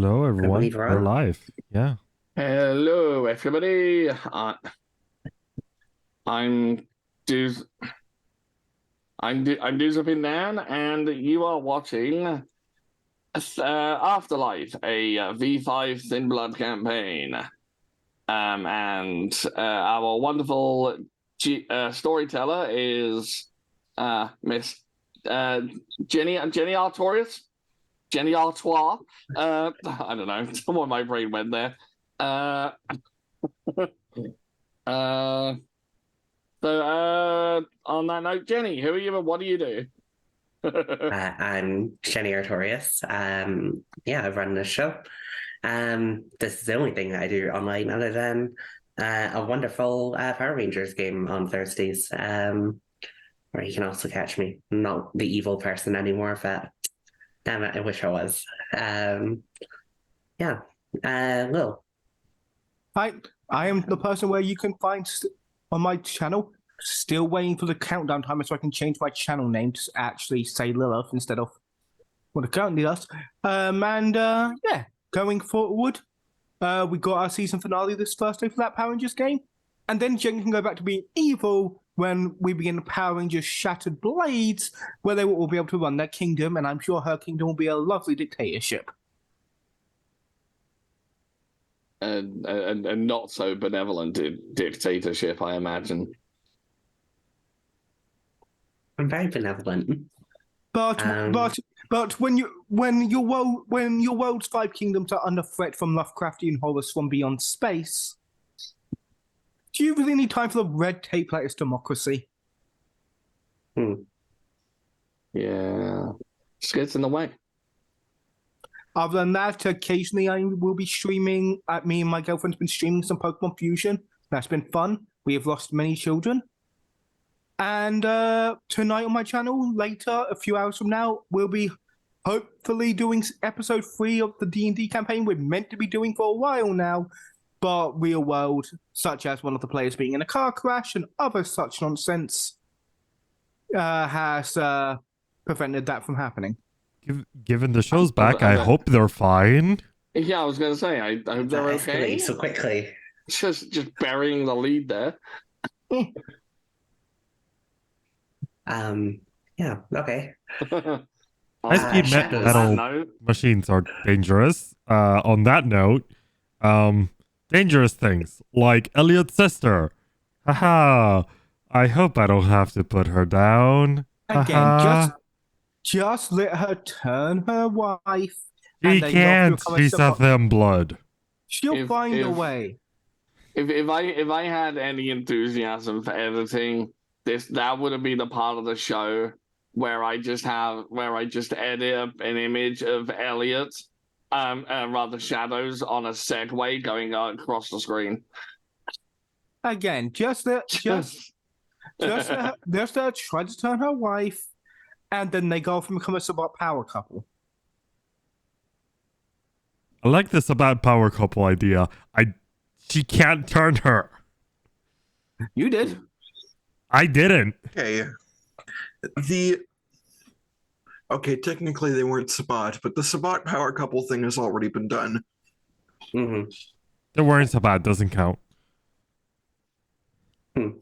Hello, everyone. believe we're We're on. live. Yeah. Hello, everybody. I'm Duz. I'm Doozapin Dan, and you are watching Afterlife, a V5 Thin Blood campaign. And our wonderful storyteller is Miss Jenny Artorias. Jenny Artois. I don't know. Somewhere my brain went there. Uh, uh, on that note, Jenny, who are you and what do you do? I'm Jenny Artorias. I run this show. This is the only thing that I do online other than a wonderful Power Rangers game on Thursdays, where you can also catch me. I'm not the evil person anymore, but damn it, I wish I was. Lil. I am the person where you can find on my channel. Still waiting for the countdown timer so I can change my channel name to actually say Lilith instead of what it currently does. Going forward, we got our season finale this Thursday for that Power Rangers game, and then Jen can go back to being evil when we begin the Power Rangers Shattered Blades, where they will all be able to run their kingdom, and I'm sure her kingdom will be a lovely dictatorship. And not so benevolent dictatorship, I imagine. I'm very benevolent. But when your world's five kingdoms are under threat from Lovecraftian horrors from beyond space, do you really need time for the red tape that is democracy? Yeah, just gets in the way. Other than that, occasionally I will be streaming. Me and my girlfriend's been streaming some Pokemon Fusion. That's been fun. We have lost many children. And tonight on my channel, later, a few hours from now, we'll be hopefully doing episode 3 of the D&D campaign we're meant to be doing for a while now. But real world, such as one of the players being in a car crash and other such nonsense, has prevented that from happening. Given the show's back, I hope they're fine. Yeah, I was going to say, I hope they're okay. So quickly. Just burying the lead there. Okay. High-speed metal machines are dangerous. On that note, dangerous things like Elliot's sister. Haha. I hope I don't have to put her down. Again, just let her turn her wife. She can't. She's a thin blood. She'll find a way. If I had any enthusiasm for editing, that would be the part of the show where I just edit an image of Elliot, rather shadows on a Segway going across the screen. Again, just let her try to turn her wife, and then they go off and become a Sabbat power couple. I like this about power couple idea. She can't turn her. You did. I didn't. Okay, technically they weren't Sabbat, but the Sabbat power couple thing has already been done. Mm-hmm. They weren't Sabbat, doesn't count. They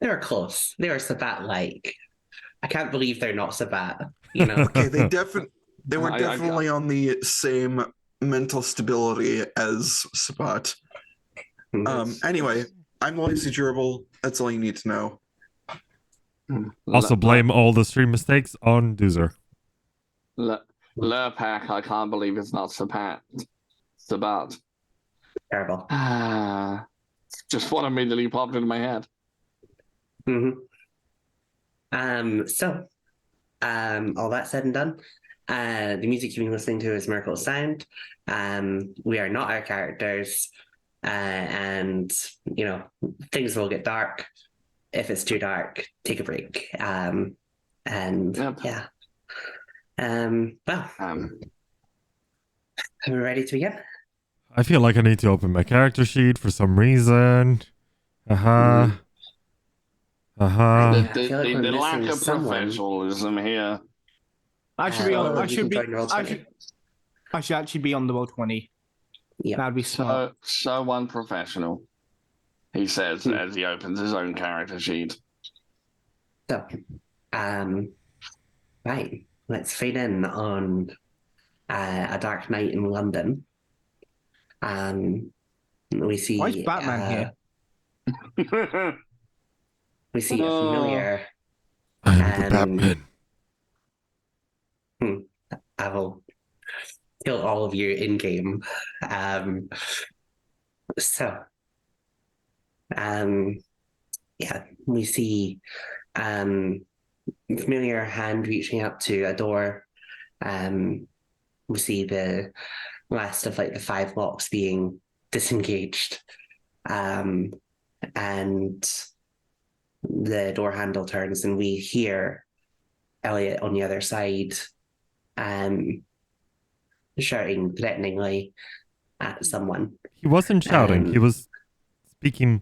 were close. They were Sabbat-like. I can't believe they're not Sabbat. You know. Okay, they were definitely on the same mental stability as Sabbat. Anyway, I'm Lazy Gerbil. That's all you need to know. Also blame all the stream mistakes on Doozer. Lurpak, I can't believe it's not Sabbat. Terrible. Just what immediately popped into my head. All that said and done, the music you've been listening to is Miracle Sound. We are not our characters, and things will get dark. If it's too dark, take a break. Are we ready to begin? I feel like I need to open my character sheet for some reason. The lack of professionalism here. I should be on. I should actually be on the roll 20. Yeah. That'd be smart. So unprofessional, he says as he opens his own character sheet. So, right, let's fade in on a dark night in London. We see Why is Batman here? we see a familiar. I'm the Batman. I will kill all of you in game. So, yeah, we see familiar hand reaching up to a door. We see the last of like the 5 locks being disengaged, and the door handle turns, and we hear Elliot on the other side, shouting threateningly at someone. He wasn't shouting. He was speaking.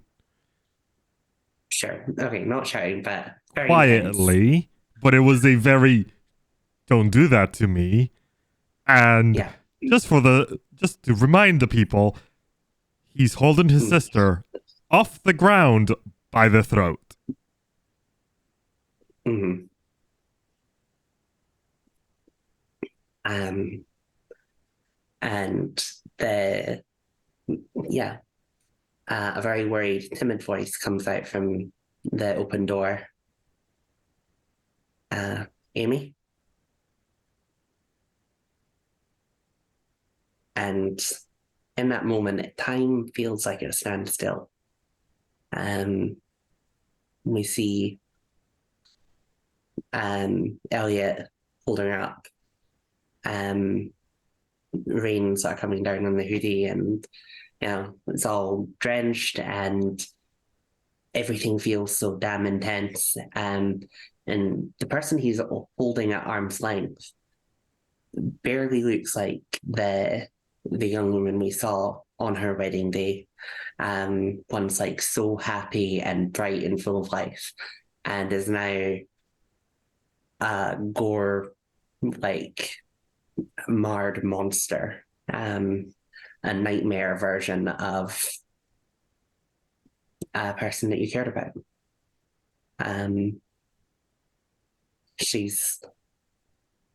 Sure. Okay, not shouting, but very quietly. intense. But it was a very "don't do that to me," and Yeah. just to remind the people, he's holding his sister off the ground by the throat. Mm-hmm. And a very worried, timid voice comes out from the open door. Amy? And in that moment, time feels like it stands still. We see Elliot holding her up. Rains are coming down on the hoodie, and it's all drenched, and everything feels so damn intense. And the person he's holding at arm's length barely looks like the young woman we saw on her wedding day. Once like so happy and bright and full of life, and is now a gore like marred monster, a nightmare version of a person that you cared about. She's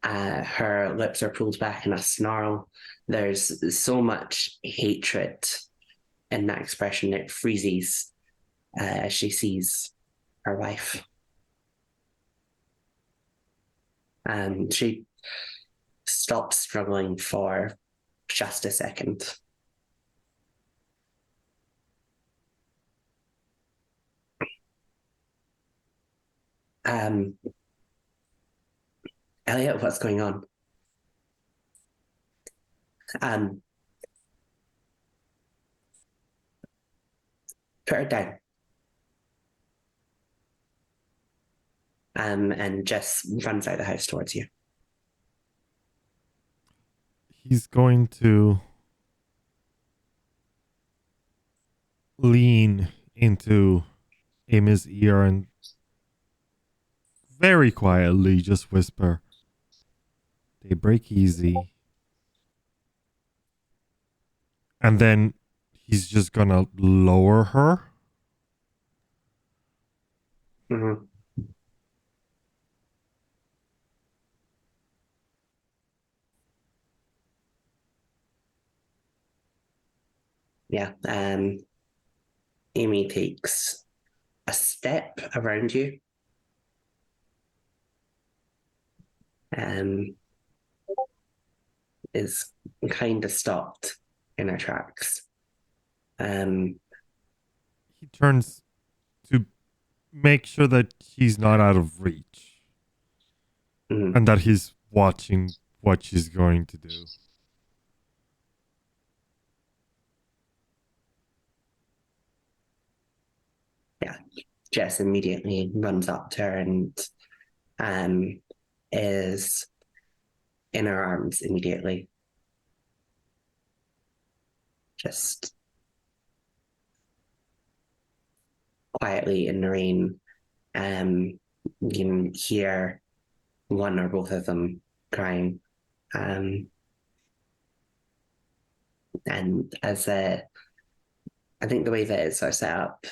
her lips are pulled back in a snarl. There's so much hatred in that expression, it freezes as she sees her wife. And she stops struggling for just a second. Elliot, what's going on? Put her down. And Jess runs out the house towards you. He's going to lean into Amy's ear and very quietly just whisper, "They break easy." And then he's just gonna lower her. Mm-hmm. Yeah. Amy takes a step around you. Is kind of stopped in her tracks. He turns to make sure that he's not out of reach. And that he's watching what she's going to do. Yeah. Jess immediately runs up to her and is in her arms immediately. Just quietly in the rain. You can hear one or both of them crying. And as I think the way that it's sort of set up,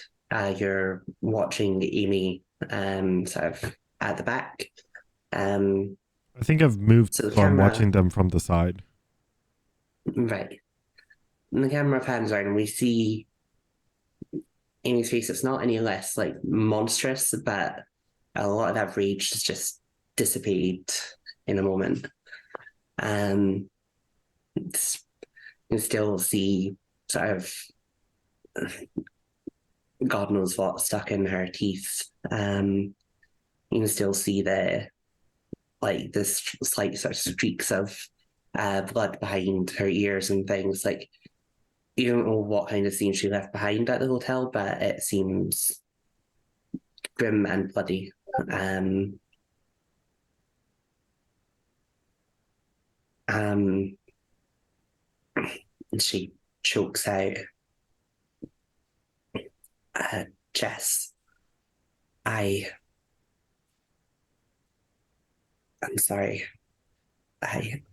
you're watching Amy sort of at the back. I think I've moved, So the so I'm camera, watching them from the side. right. And the camera pans around and we see Amy's face. It's not any less like monstrous, but a lot of that rage has just dissipated in a moment. You can still see sort of God knows what stuck in her teeth. You can still see this slight sort of streaks of blood behind her ears and things. Like you don't know what kind of scene she left behind at the hotel, but it seems grim and bloody. And she chokes out, Jess, I, I'm sorry. I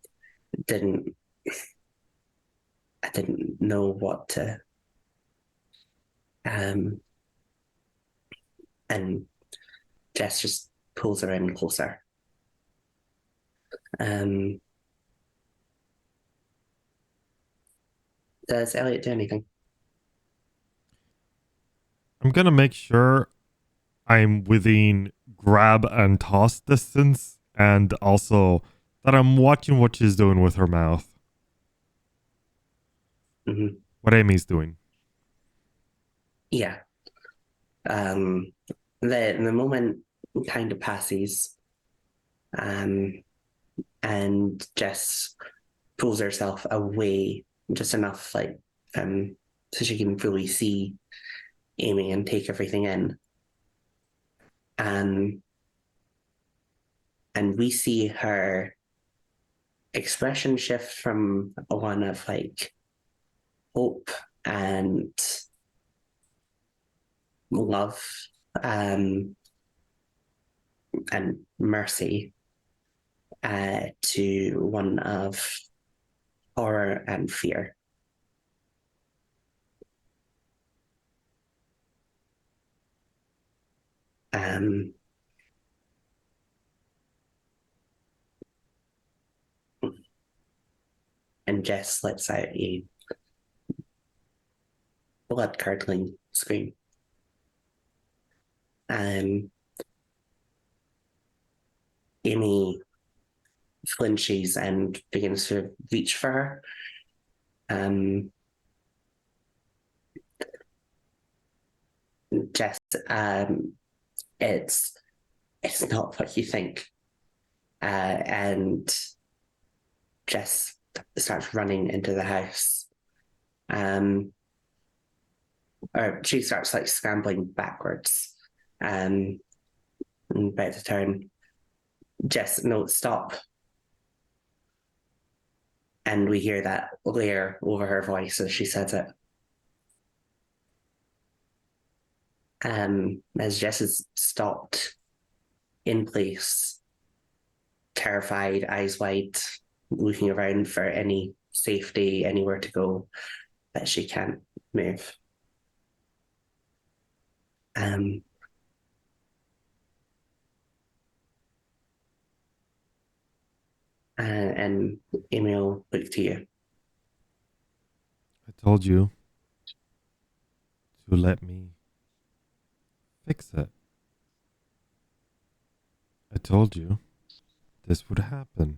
didn't, I didn't know what to, and Jess just pulls her in closer. Um, does Elliot do anything? I'm gonna make sure I'm within grab and toss distance, and also that I'm watching what she's doing with her mouth. Mm-hmm. What Amy's doing. Yeah. Um, the moment kind of passes, and Jess pulls herself away just enough, so she can fully see Amy and take everything in. Um, and we see her expression shift from one of like hope and love, and mercy, to one of horror and fear. Um, and Jess lets out a blood-curdling scream. Amy flinches and begins to reach for her. Jess, it's not what you think. And Jess starts running into the house. Or she starts like scrambling backwards. And about to turn. Jess, no, stop. And we hear that layer over her voice as she says it. As Jess is stopped in place, terrified, eyes wide, looking around for any safety, anywhere to go, that she can't move. And Emil, look to you. I told you to let me fix it. I told you this would happen.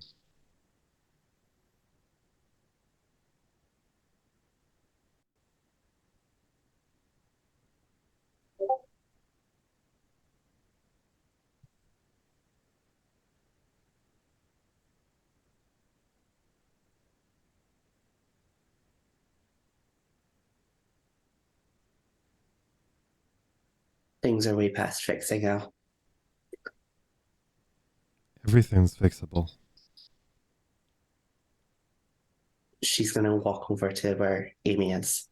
Things are way past fixing now. Everything's fixable. She's going to walk over to where Amy is.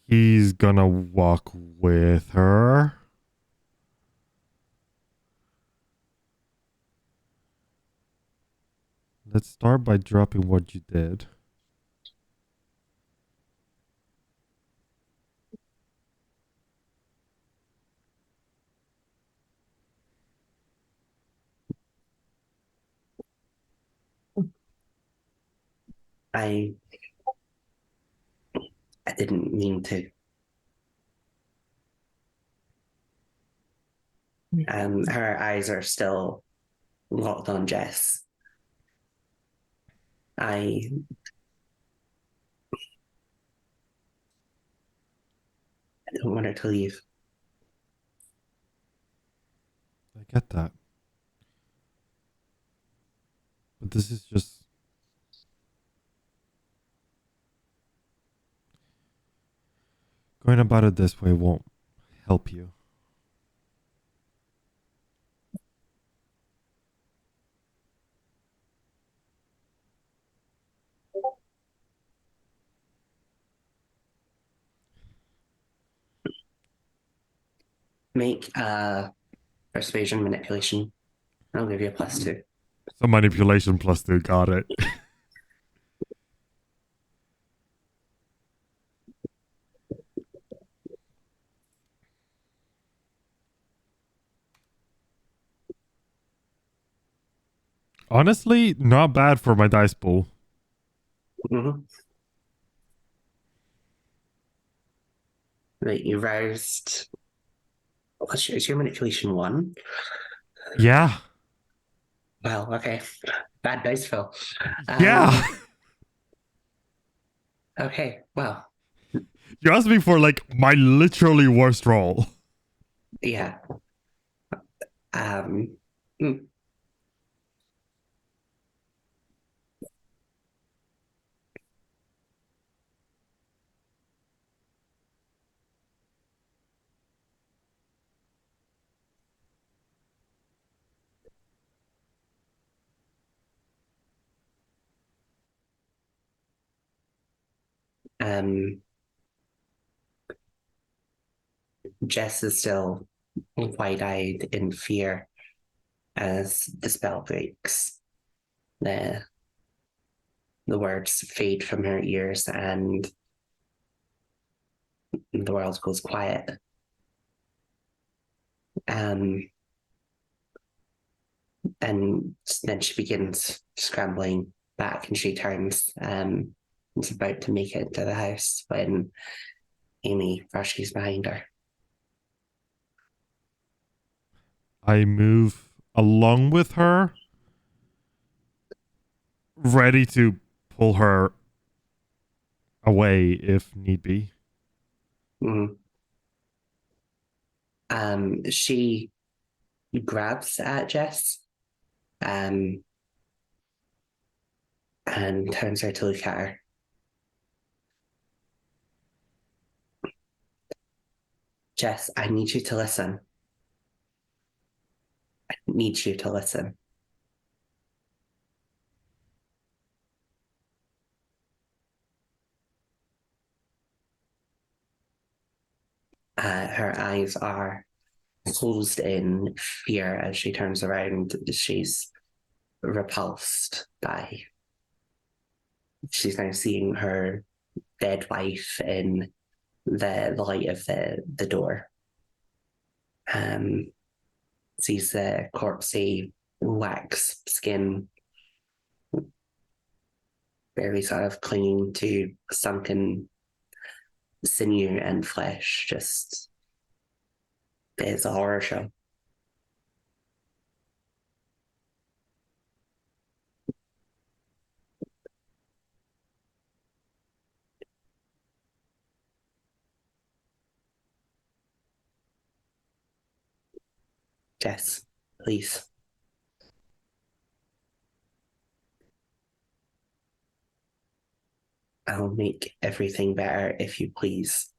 He's gonna walk with her. Let's start by dropping what you did. I didn't mean to. Her eyes are still locked on Jess. I don't want her to leave. I get that. But this is just... Going about it this way won't help you. Make persuasion manipulation. I'll give you a +2. So manipulation +2, got it. Honestly, not bad for my dice pool. Mm-hmm. Right, you roused. Is your manipulation 1? Yeah. Well, okay. Bad dice, Phil. Yeah. Okay, well, You asked me for like my literally worst roll. yeah. Mm. Um, Jess is still wide-eyed in fear as the spell breaks. The words fade from her ears and the world goes quiet. And then she begins scrambling back and she turns and is about to make it to the house when Amy rushes behind her. I move along with her, ready to pull her away if need be. Mm. She grabs at Jess and turns her to look at her. Jess, I need you to listen. I need you to listen. Her eyes are closed in fear as she turns around. She's repulsed by. She's now seeing her dead wife in the light of the door. Sees the corpsey wax skin very sort of clinging to sunken sinew and flesh. Just it's a horror show. Jess, please. I'll make everything better if you please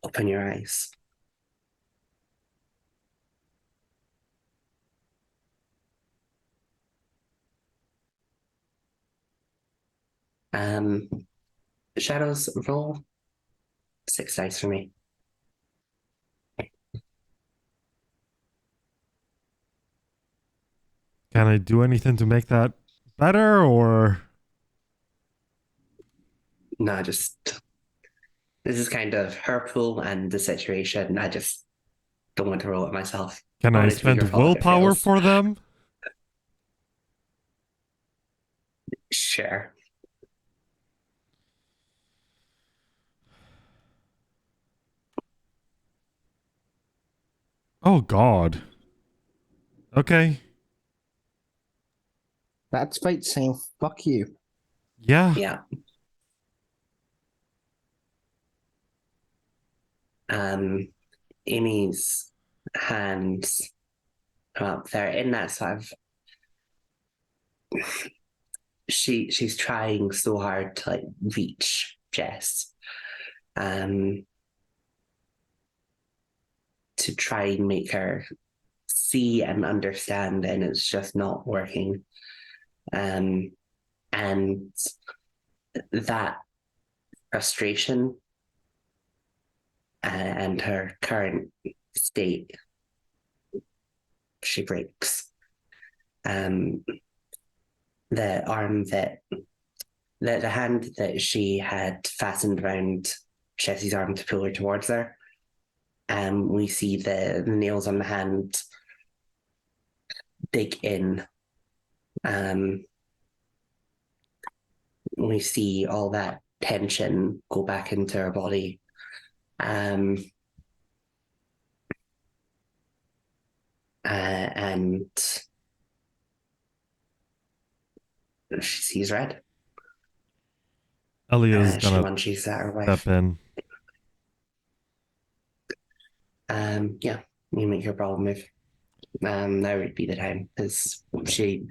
open your eyes. Shadows, roll 6 dice for me. Can I do anything to make that better, or? No, just this is kind of her pool and the situation. I just don't want to roll it myself. Can I want it to be your spend fault if it willpower fails. for them? Sure. Oh, God. Okay. That's fate saying, fuck you. Yeah. Yeah. Amy's hands are up there in that sort of she's trying so hard to like reach Jess. To try and make her see and understand, and it's just not working. And that frustration and her current state, she breaks. The arm that the hand that she had fastened around Jesse's arm to pull her towards her. We see the nails on the hand dig in. We see all that tension go back into her body. And she sees red. Elliot's She gonna munchies at her wife. step in. Yeah, you make your problem move. Now would be the time, because she,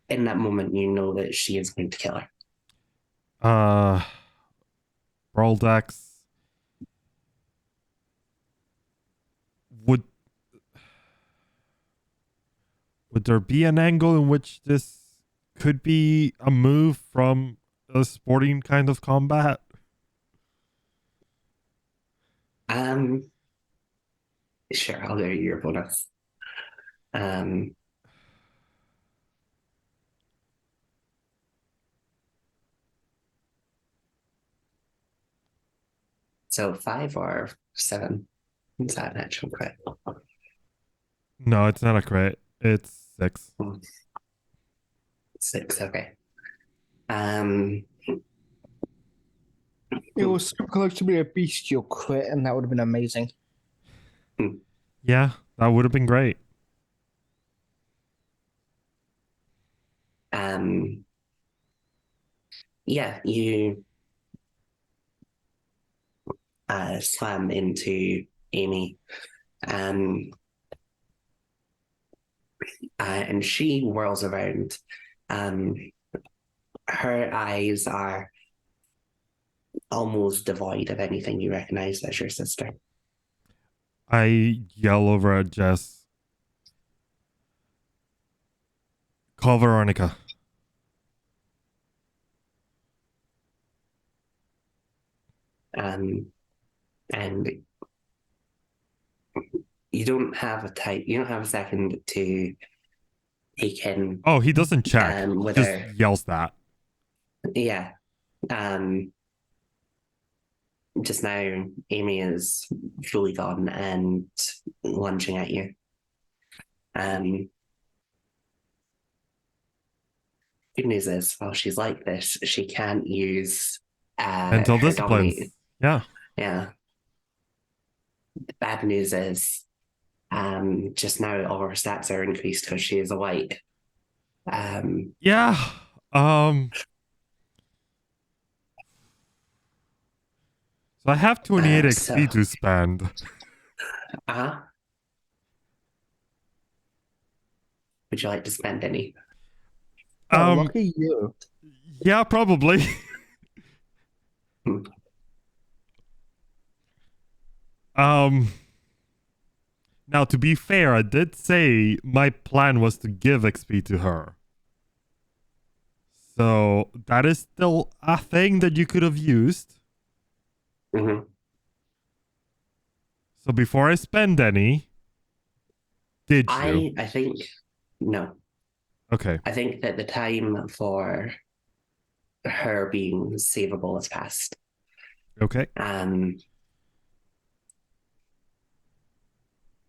in that moment, you know that she is going to kill her. Roldax. Would there be an angle in which this could be a move from a sporting kind of combat? Sure, I'll give you your bonus. So 5 or 7? Is that an actual crit? No, it's not a crit. It's 6. 6, okay. It was super close to be a bestial crit, and that would have been amazing. Yeah, that would have been great. Yeah, you slam into Amy, and she whirls around. Her eyes are almost devoid of anything you recognize as your sister. I yell over at Jess. Call Veronica. And you don't have a second to take in. Oh, he doesn't check. He just whether yells that. Yeah. Just now, Amy is fully gone and lunging at you. Good news is, while she's like this, she can't use Mental her disciplines. dominate. Yeah. Yeah. The bad news is, just now all her stats are increased because she is a white. Yeah. So I have 28 XP to spend. Would you like to spend any? Lucky you. Yeah, probably. Now, to be fair, I did say my plan was to give XP to her. So that is still a thing that you could have used. Mm-hmm. So before I spend any, did you? I think no. Okay. I think that the time for her being savable has passed. Okay.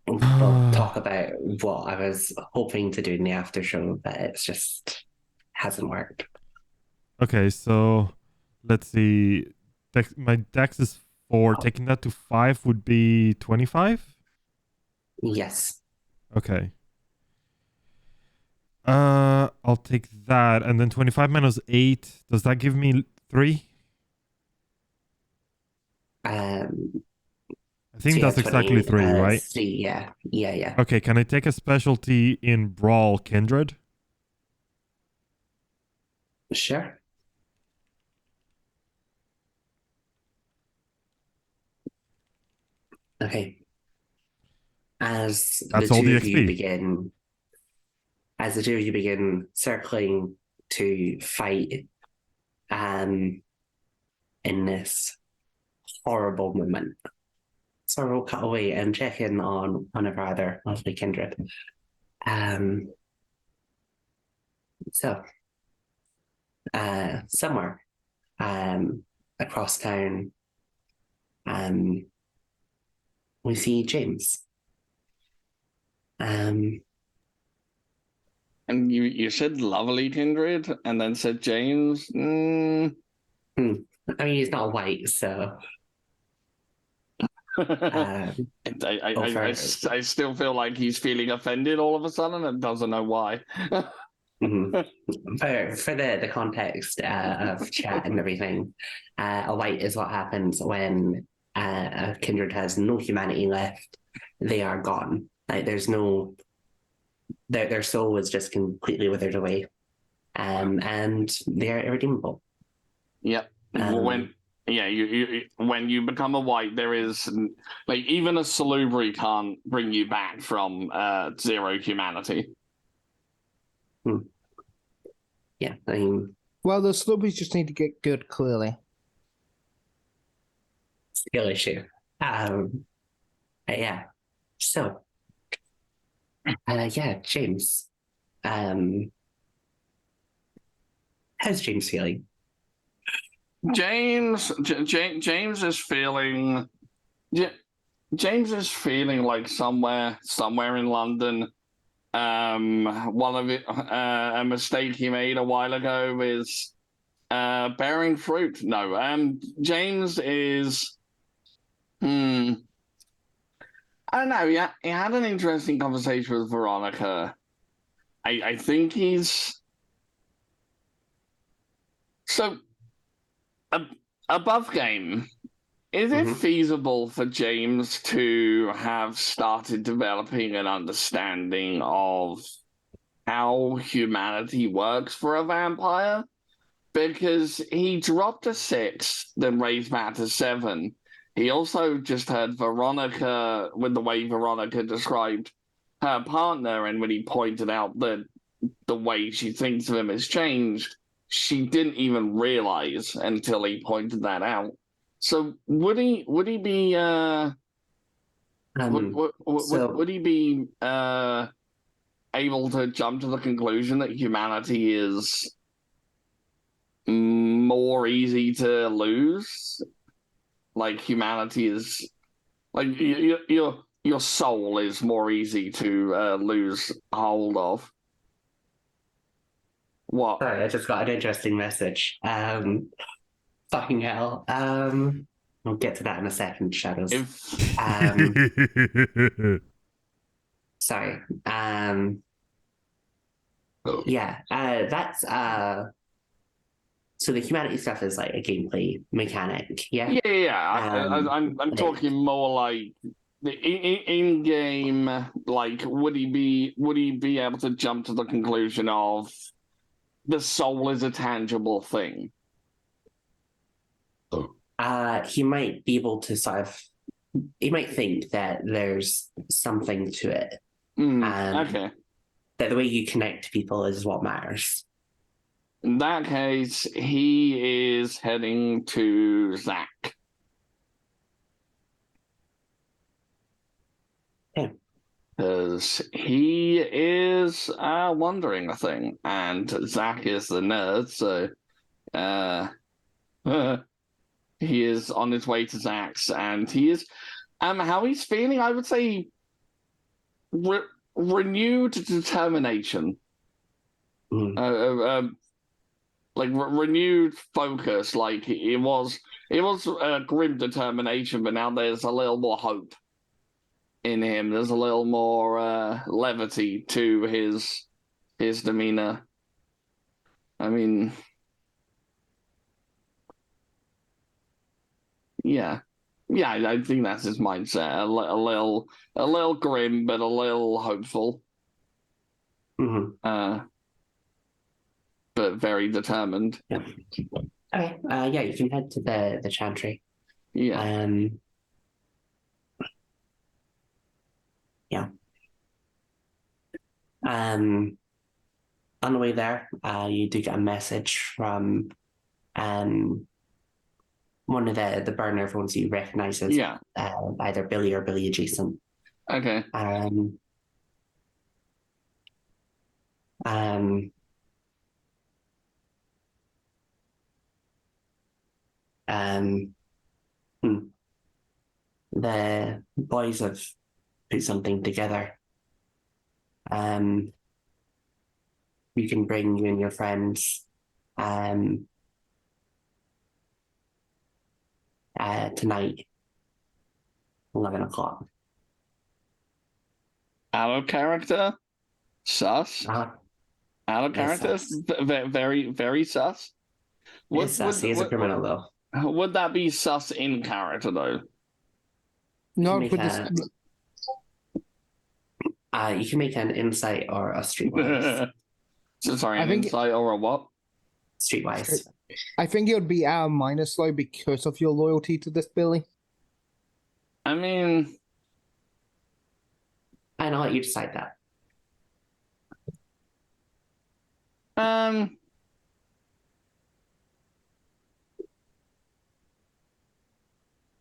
We'll talk about what I was hoping to do in the after show, but it's just hasn't worked. Okay, so let's see. My dex is 4. Taking that to 5 would be 25? Yes. Okay. I'll take that, and then 25 minus 8. Does that give me 3? Um, I think so yeah, that's exactly 3, right? 3, yeah. Yeah. Okay, can I take a specialty in Brawl Kindred? Sure. Okay. As the That's all two the of you XP. begin, as the two of you begin circling to fight, in this horrible moment. So we'll cut away and check in on one of our other lovely kindred. Um, so, somewhere across town, we see James. And you said lovely kindred, and then said James. I mean, he's not white, so. I still feel like he's feeling offended all of a sudden and doesn't know why. For the context of chat and everything, a white is what happens when a kindred has no humanity left. They are gone. Like there's no, their soul is just completely withered away, and they are irredeemable. Yep. When you become a white, there is like even a salubri can't bring you back from 0 humanity. Yeah, I mean, Well, the Slubbies just need to get good, clearly. skill issue. Yeah. So, yeah, James. How's James feeling? James is feeling. James is feeling like somewhere in London. One of it, a mistake he made a while ago is bearing fruit. No, James is. I don't know. Yeah, he had an interesting conversation with Veronica. I think he's so above game. Is it feasible for James to have started developing an understanding of how humanity works for a vampire? Because he dropped a 6, then raised back to 7. He also just heard Veronica, with the way Veronica described her partner, and when he pointed out that the way she thinks of him has changed, she didn't even realize until he pointed that out. So would he be would he be able to jump to the conclusion that humanity is more easy to lose? Like humanity is like your soul is more easy to lose hold of. What? Sorry, I just got an interesting message. Fucking hell. We'll get to that in a second, Shadows. Sorry. Yeah, that's so the humanity stuff is like a gameplay mechanic, yeah? Yeah. I'm talking more like the in game. Like, would he be able to jump to the conclusion of the soul is a tangible thing? He might be able to he might think that there's something to it. Okay. That the way you connect to people is what matters. In that case, he is heading to Zach. Yeah. Because he is wondering a thing, and Zach is the nerd, so he is on his way to Zach's, and he is how he's feeling, I would say renewed determination. Like renewed focus. Like it was grim determination, but now there's a little more hope. in him. There's a little more levity to his demeanor. I mean, yeah, I think that's his mindset. A little grim, but a little hopeful. But very determined. Yeah. Okay. Yeah, you can head to the chantry. Yeah. Yeah. On the way there, you do get a message from one of the burner everyone's you recognize as either Billy or Billy adjacent. Okay. The boys have put something together. You can bring you and your friends tonight, 11 o'clock. Out of character? Sus? Out of character? Very, very sus? It's sus. He is a criminal, though. Would that be sus in character, though? No, you can make an insight or a streetwise. Sorry, an insight or a what? Streetwise. I think it would be our minus though because of your loyalty to this Billy. I mean, I'll let you decide that.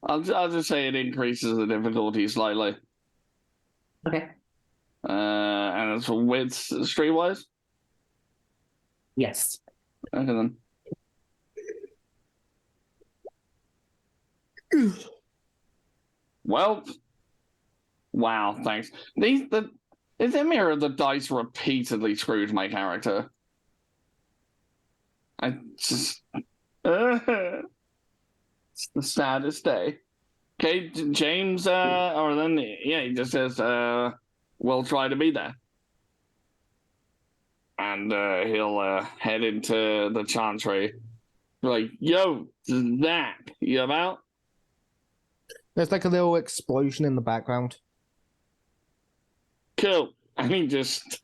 I'll just say it increases the difficulty slightly. Okay. And it's width streetwise? Yes. Okay then. Well, wow, thanks. In the mirror, the dice repeatedly screwed my character. I just it's the saddest day. Okay, James, or then he just says, we'll try to be there. And he'll head into the chantry. Like, yo, Zach, you about? There's like a little explosion in the background. Cool. And he just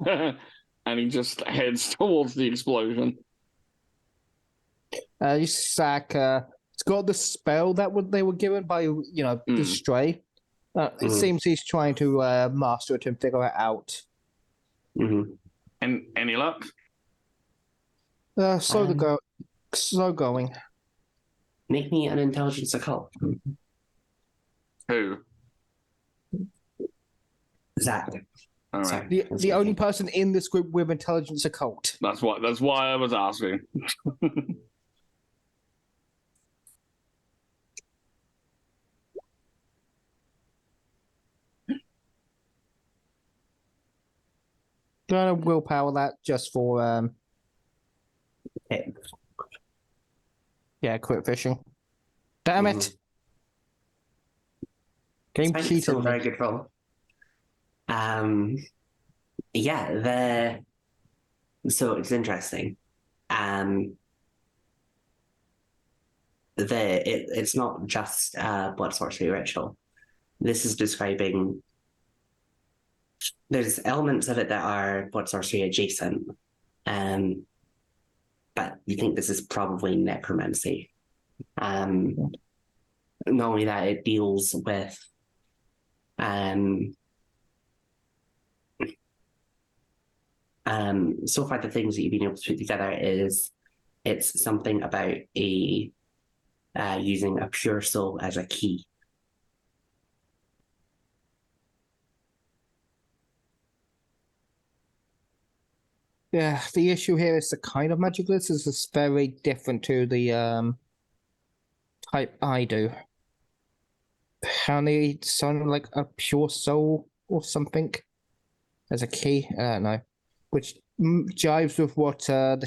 heads towards the explosion. Zach, it's got the spell that they were given by the stray. It seems he's trying to master it and figure it out. And any luck? Slow going. Make me an intelligence occult. Who? Zach. All right. The only person in this group with intelligence occult. That's why I was asking. Gonna willpower that just for quit fishing. Damn it! Game cheated. Still a very good roll. So it's interesting. It's not just blood sorcery ritual. This is describing. There's elements of it that are blood sorcery adjacent, but you think this is probably necromancy. Not only that, it deals with so far the things that you've been able to put together is it's something about using a pure soul as a key. Yeah, the issue here is the kind of magic this is very different to the type I do. Apparently, something like a pure soul or something as a key. I don't know, which jives with what the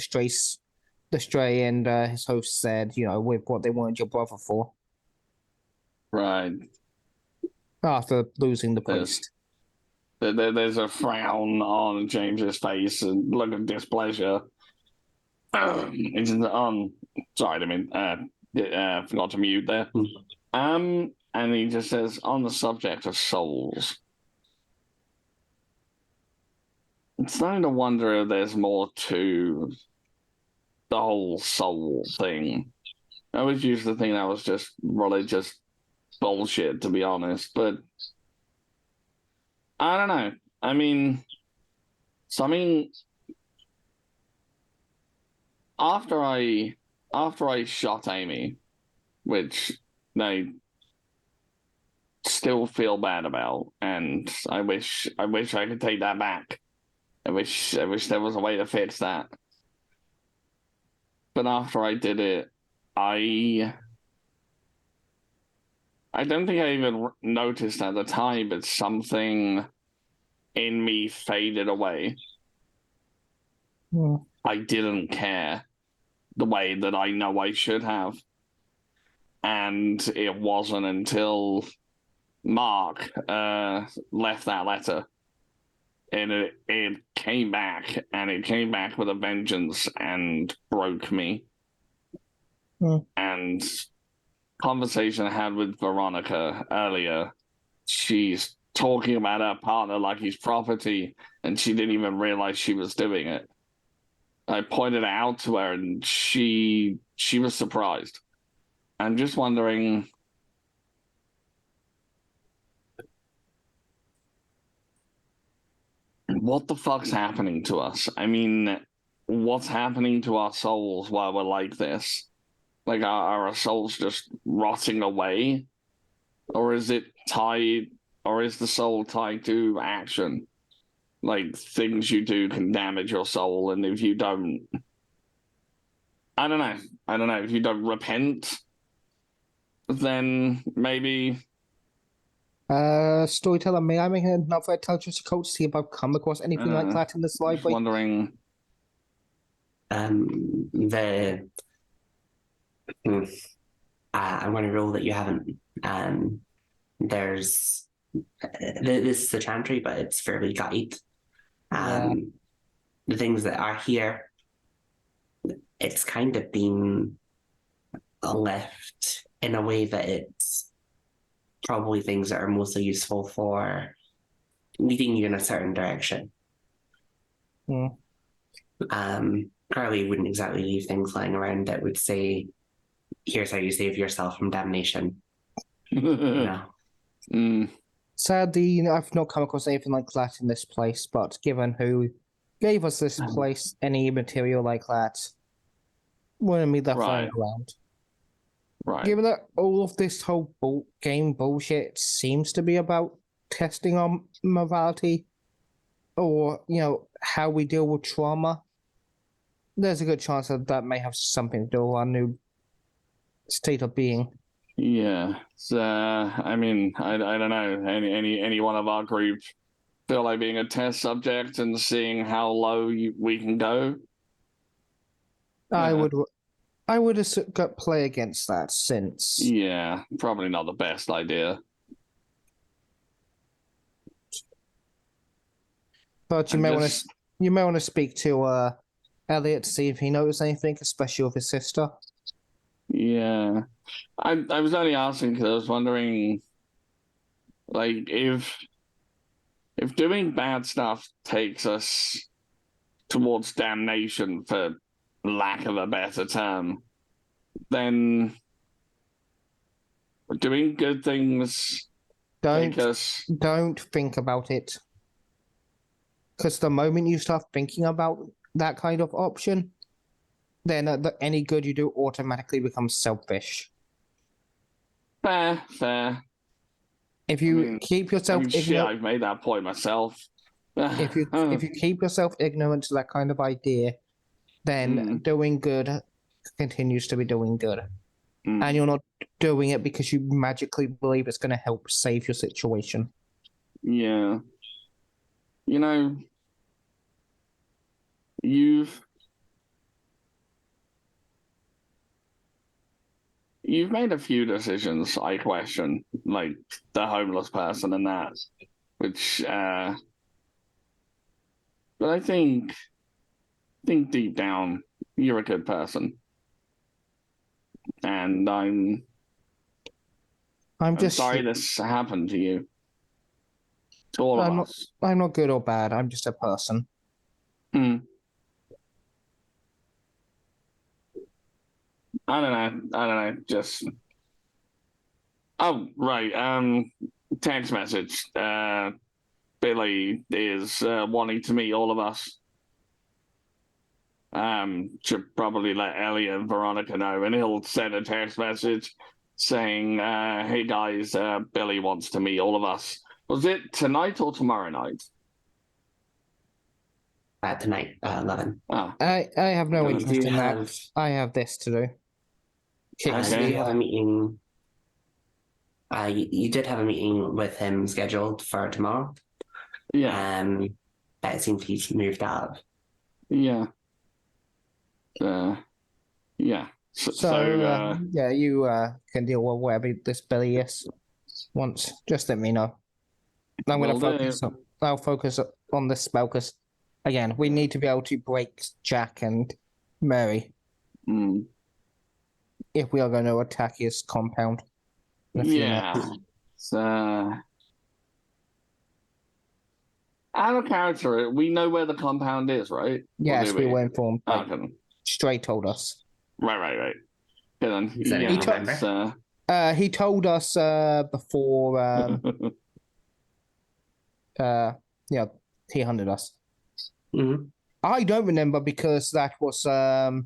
stray and his host said. With what they wanted your brother for. Right. After losing the There's- priest. There's a frown on James's face and look of displeasure. It's on. Sorry, I mean, forgot to mute there. And he just says, on the subject of souls, it's starting to wonder if there's more to the whole soul thing. I always used to think that was just religious bullshit, to be honest, but I don't know. I mean, something after I shot Amy, which I still feel bad about, and I wish I could take that back. I wish there was a way to fix that. But after I did it, I don't think I even noticed at the time, but something in me faded away. Yeah. I didn't care the way that I know I should have. And it wasn't until Mark left that letter, and it came back, and it came back with a vengeance and broke me. And conversation I had with Veronica earlier, she's talking about her partner like he's property, and she didn't even realize she was doing it. I pointed it out to her, and she was surprised. I'm just wondering, what the fuck's happening to us? I mean, what's happening to our souls while we're like this? Like, are our souls just rotting away? Or is it tied, or is the soul tied to action? Like, things you do can damage your soul, and if you don't, I don't know, if you don't repent, then maybe. Storyteller, may I make another intelligence code to see if I've come across anything like that in this Just library? wondering. I'm going to roll that you haven't. There's this is a chantry, but it's fairly guide. The things that are here, it's kind of been left in a way that it's probably things that are mostly useful for leading you in a certain direction. Carly wouldn't exactly leave things lying around that would say, here's how you save yourself from damnation. Sadly, I've not come across anything like that in this place, but given who gave us this place, any material like that wouldn't be left lying around. Right. Given that all of this whole game bullshit seems to be about testing our morality, or, how we deal with trauma, there's a good chance that may have something to do with our new state of being. Yeah. I mean, I don't know. Any one of our group feel like being a test subject and seeing how low we can go? I would play against that, since. Yeah, probably not the best idea. But you may want to speak to Elliot to see if he knows anything, especially with his sister. Yeah, I was only asking because I was wondering, like, if doing bad stuff takes us towards damnation, for lack of a better term, then doing good things take us. Don't think about it. Because the moment you start thinking about that kind of option, then any good you do automatically becomes selfish. Fair. If you keep yourself ignorant, I've made that point myself. if you keep yourself ignorant to that kind of idea, then doing good continues to be doing good. And you're not doing it because you magically believe it's going to help save your situation. Yeah. You've you've made a few decisions I question, like the homeless person and that, which but I think deep down you're a good person. And I'm just sorry this happened to you. To all of us. I'm not good or bad. I'm just a person. I don't know. Just right. Text message. Billy is wanting to meet all of us. Should probably let Elliot and Veronica know, and he'll send a text message saying, "Hey guys, Billy wants to meet all of us." Was it tonight or tomorrow night? Tonight, 11. Oh, I have no You interest do in that. have, I have this to do. you Okay. do have a meeting. You did have a meeting with him scheduled for tomorrow. yeah, But it seems he's moved out. yeah, yeah. So yeah, you can deal with whatever this Billy is wants. Just let me know. I'm going to focus. I'll focus on this spell because, again, we need to be able to break Jack and Mary if we are going to attack his compound. Yeah. Out of character, we know where the compound is, right? Yes, we were informed. Okay. Stray told us. Right. Yeah, then, he told us before. He hunted us. Mm-hmm. I don't remember because that was a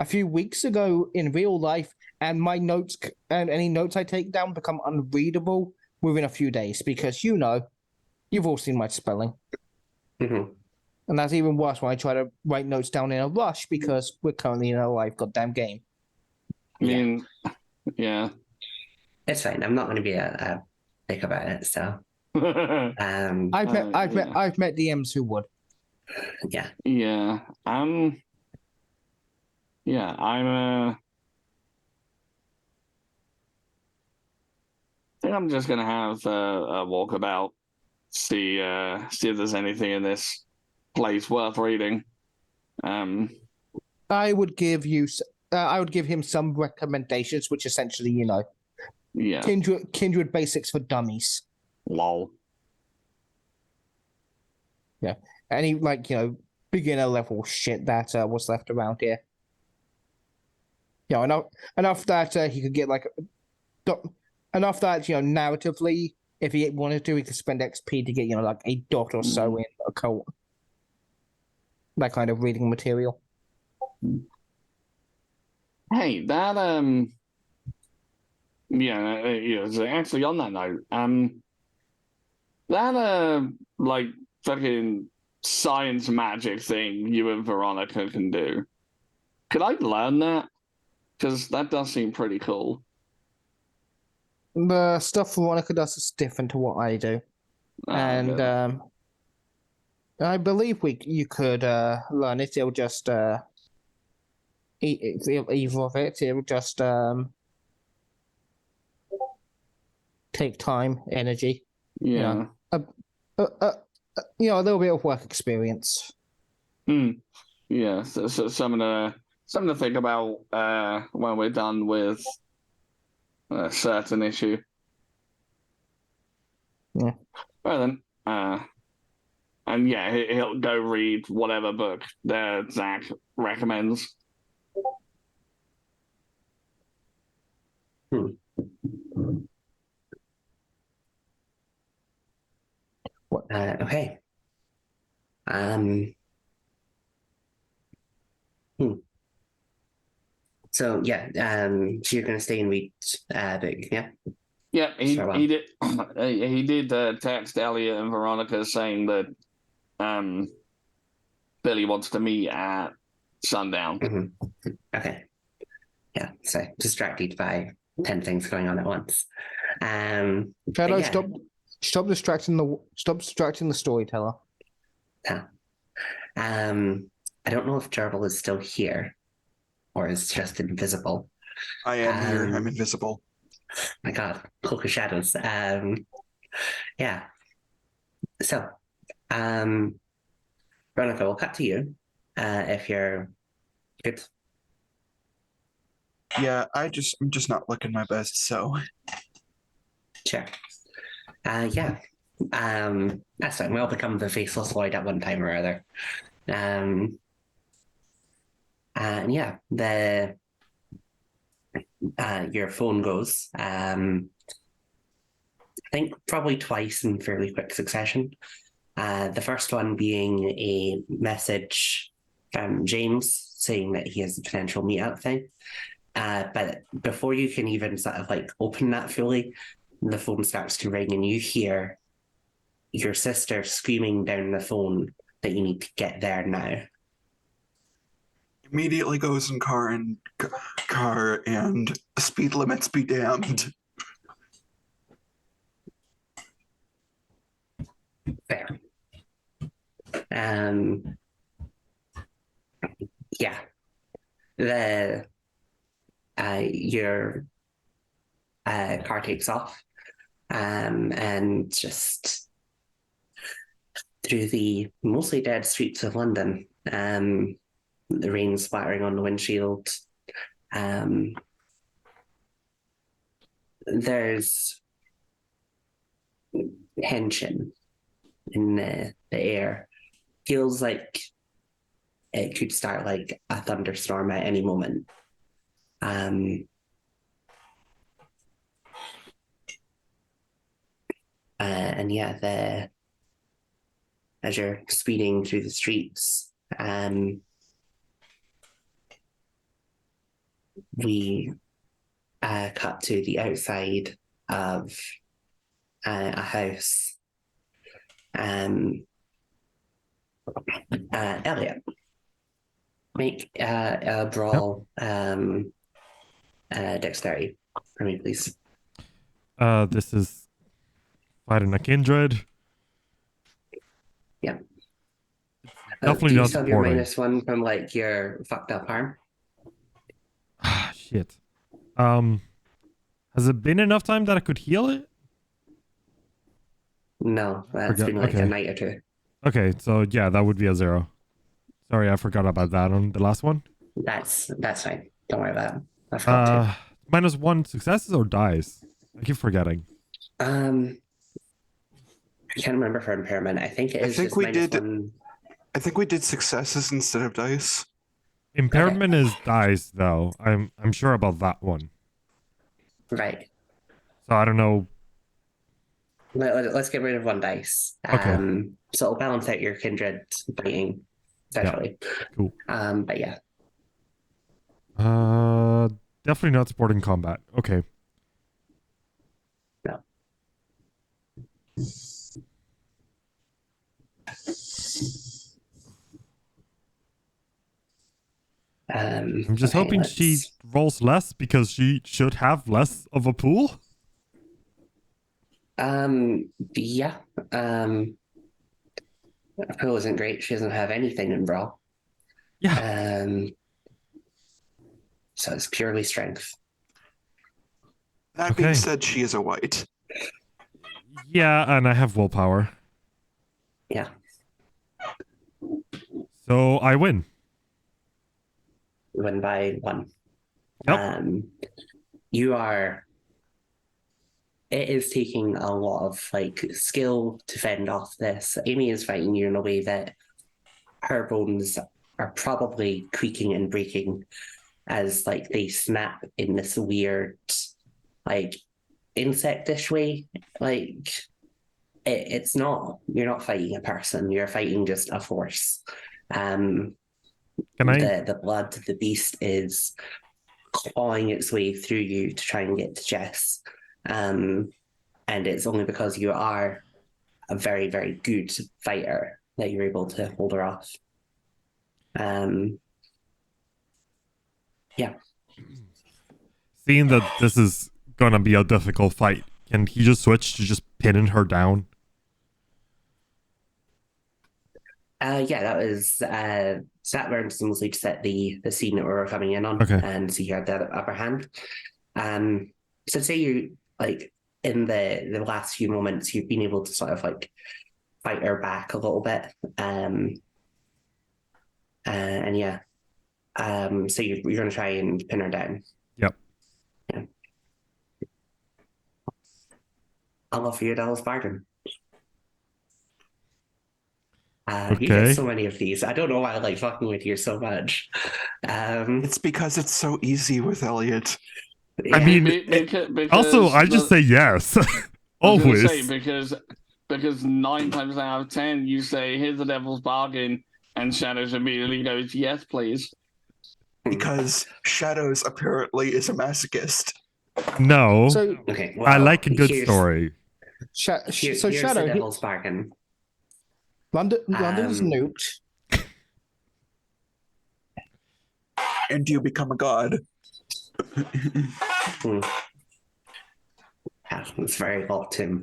few weeks ago in real life, and my notes and any notes I take down become unreadable within a few days because you've all seen my spelling. Mm-hmm. And that's even worse when I try to write notes down in a rush because we're currently in a live goddamn game. I mean, yeah. It's fine. I'm not going to be a dick about it. So, I've met DMs who would. Yeah. I'm. I think I'm just gonna have a walkabout, see if there's anything in this place worth reading. I would give him some recommendations, which essentially, kindred basics for dummies. Lol. Yeah, any beginner level shit that was left around here. Enough that he could get enough that narratively, if he wanted to, he could spend XP to get a dot or so in a cult. That kind of reading material. Hey, that actually on that note, that fucking science magic thing you and Veronica can do. Could I learn that? Because that does seem pretty cool. The stuff Veronica does is different to what I do, and I believe you could learn it. It'll just either of it. It'll just take time, energy. Yeah. A little bit of work experience. Yeah. So something to think about when we're done with a certain issue. Yeah. Well then, and yeah, he'll go read whatever book that Zach recommends. Okay. So yeah, so you're gonna stay and read book, yeah? Yeah, he did. He did text Elliot and Veronica saying that Billy wants to meet at sundown. Mm-hmm. Okay. Yeah. So distracted by 10 things going on at once. Shadow, stop distracting the storyteller. Yeah. I don't know if Gerbil is still here or is just invisible. I am here. I'm invisible. My God, cloak of shadows. Yeah. So, Veronica, we'll cut to you. If you're good. Yeah, I'm just not looking my best, so Sure. Yeah. That's fine. We all become the faceless void at one time or other. And yeah, your phone goes. I think probably twice in fairly quick succession. The first one being a message from James saying that he has a potential meetup thing. But before you can even sort of like open that fully, the phone starts to ring and you hear your sister screaming down the phone that you need to get there now. immediately goes in car and speed limits be damned. Fair. Yeah. Your car takes off, and just through the mostly dead streets of London, the rain splattering on the windshield. There's tension in the air. Feels like it could start like a thunderstorm at any moment. And yeah, as you're speeding through the streets, we cut to the outside of a house. Elliot, make a brawl dexterity for me, please. This is fighting a kindred. Yeah. Definitely do you not still have your supporting. -1 from like your fucked up arm? Ah, shit. Has it been enough time that I could heal it? No, that's been like a night or two. Okay, so yeah, that would be a 0. Sorry, I forgot about that on the last one. That's fine. Don't worry about it. I forgot -1 successes or dies? I keep forgetting. I can't remember for impairment. I think it is just -1. I think we did successes instead of dice. Impairment is dice, though. I'm sure about that one. Right. So I don't know. Let's get rid of 1 dice. Okay. So it'll balance out your kindred fighting, essentially. Yeah. Cool. But yeah. Definitely not supporting combat. Okay. No. I'm just hoping she rolls less because she should have less of a pool. Yeah. Her pool isn't great. She doesn't have anything in brawl. Yeah. So it's purely strength. That being said, she is a white. Yeah, and I have willpower. Yeah. So I win. You win by 1. Yep. It is taking a lot of like skill to fend off this. Amy is fighting you in a way that her bones are probably creaking and breaking as like they snap in this weird like insectish way. Like it's not, you're not fighting a person, you're fighting just a force. The blood, the beast is clawing its way through you to try and get to Jess. And it's only because you are a very, very good fighter that you're able to hold her off. Yeah. Seeing that this is gonna be a difficult fight, can he just switch to just pinning her down? Yeah, that was that round mostly to set the scene that we were coming in on, Okay. and so you had the upper hand. So say you like in the last few moments, you've been able to sort of like fight her back a little bit, and yeah, so you're going to try and pin her down. Yep. Yeah. I'll offer you a devil's bargain. You get Okay. so many of these. I don't know why I like fucking with you so much. It's because it's so easy with Elliot. I Yeah. mean, because also, I just say yes. I was gonna Always. say, because 9 times out of 10 you say here's the devil's bargain, and Shadows immediately goes yes please. Because Shadows apparently is a masochist. No. So, Okay, I well, like a good story. so Here's Shadow, the devil's bargain. London's nuked. And you become a god. It's very hot, Tim.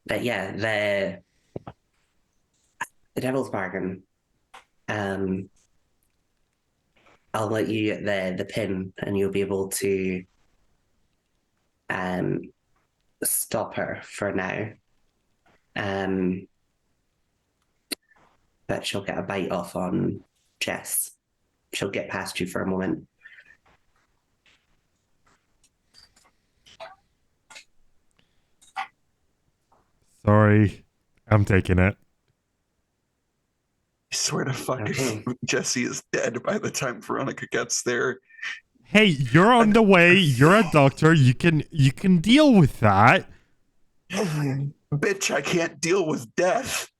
But yeah, the devil's bargain. I'll let you get the pin, and you'll be able to stop her for now. But she'll get a bite off on Jess. She'll get past you for a moment. Sorry. I'm taking it. I swear to fuck Okay. if Jesse is dead by the time Veronica gets there. Hey, you're on the way. You're a doctor. You can deal with that. Bitch, I can't deal with death.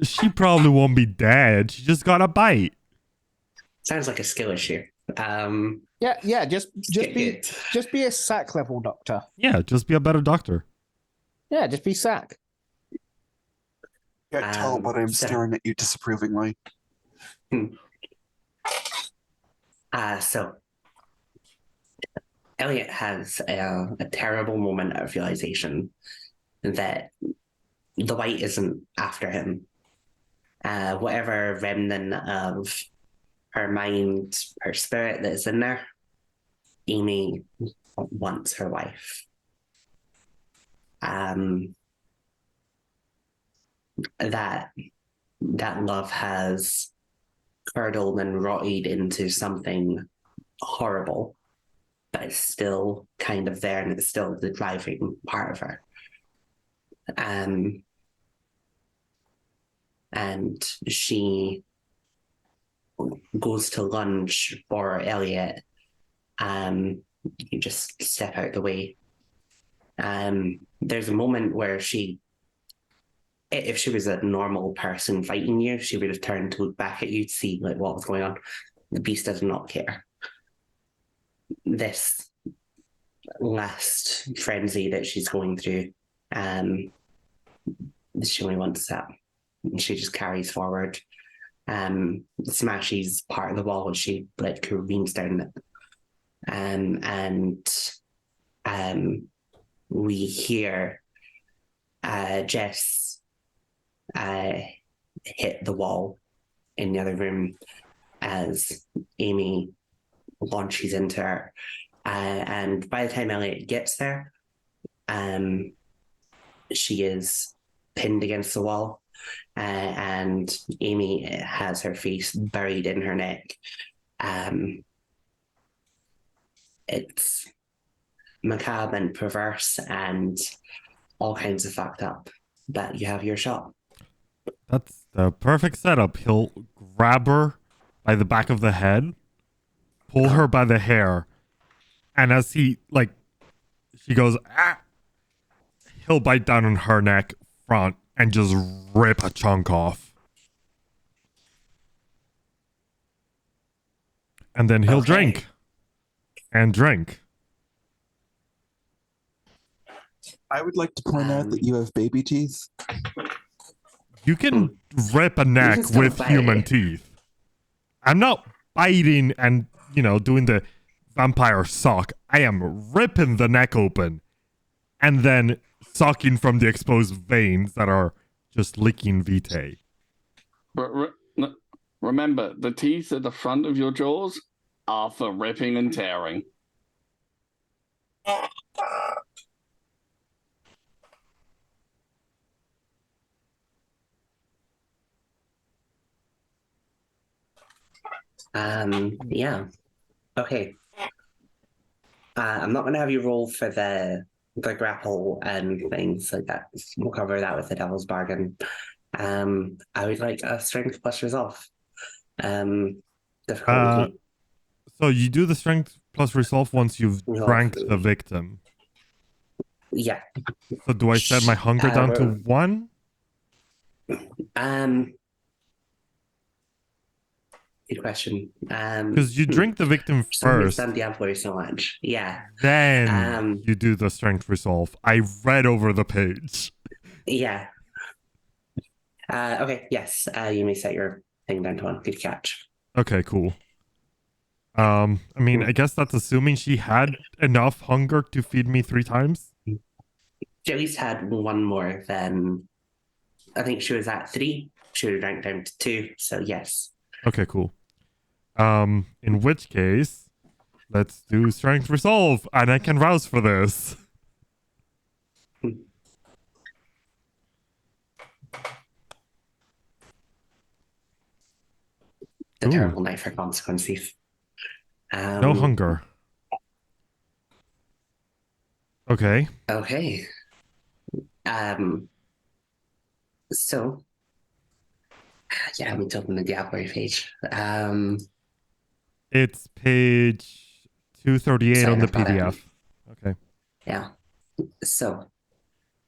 She probably won't be dead. She just got a bite. Sounds like a skill issue. Yeah. Just be it. just be a sack level doctor. Yeah, just be a better doctor. Yeah, just be sack. Can't tell, but I'm so- staring at you disapprovingly. So Elliot has a terrible moment of realization that the white isn't after him. Whatever remnant of her mind, her spirit that is in there, Amy wants her wife. That love has curdled and rotted into something horrible, but it's still kind of there, and it's still the driving part of her. And she goes to lunge for Elliot. You just step out the way. There's a moment where if she was a normal person fighting you, she would have turned to look back at you to see like what was going on. The beast does not care. This last frenzy that she's going through, she only wants that. And she just carries forward, smashes part of the wall, and she like careens down it. And we hear Jess hit the wall in the other room as Amy launches into her. And by the time Elliot gets there, she is pinned against the wall, and Amy has her face buried in her neck. It's macabre and perverse and all kinds of fucked up, but you have your shot. That's the perfect setup. He'll grab her by the back of the head, pull her by the hair, and as she goes, ah, he'll bite down on her neck front and just rip a chunk off. And then he'll drink. And drink. I would like to point out that you have baby teeth. You can rip a neck still with bite. human teeth. I'm not biting and, doing the vampire suck. I am ripping the neck open and then sucking from the exposed veins that are just licking Vitae. Remember, the teeth at the front of your jaws are for ripping and tearing. Yeah. Okay. I'm not gonna have you roll for the grapple and things like that. We'll cover that with the devil's bargain. I would like a strength plus resolve. Difficulty. So you do the strength plus resolve once you've drank the victim. Yeah. So do I set my hunger down to 1? Good question. Because you drink the victim first. Understand Diablo so much. Yeah. Then you do the strength resolve. I read over the page. Yeah. Okay. Yes. You may set your thing down to 1. Good catch. Okay. Cool. I mean, I guess that's assuming she had enough hunger to feed me 3 times. She at least had 1 more than. I think she was at 3. She would have drank down to 2. So yes. Okay. Cool. In which case, let's do strength resolve, and I can rouse for this. The terrible night for consequences. No hunger. Okay. Okay. So, yeah, let me open the Diablo page. It's page 238 sorry, on the I've got it. PDF. Okay. Yeah. So,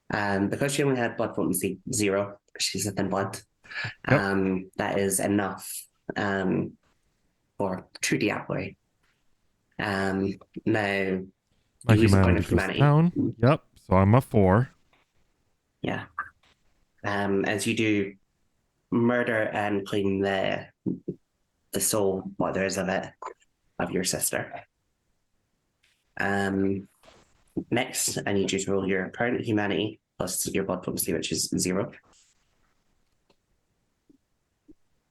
because she only had blood potency 0, she's a thin blood. Yep. That is enough for true Diablo. Now, My you lose a point humanity of goes humanity. down. Yep. So I'm a 4. Yeah. As you do murder and claim the soul, what there is of it, of your sister. Next, I need you to roll your current humanity plus your blood potency, which is 0.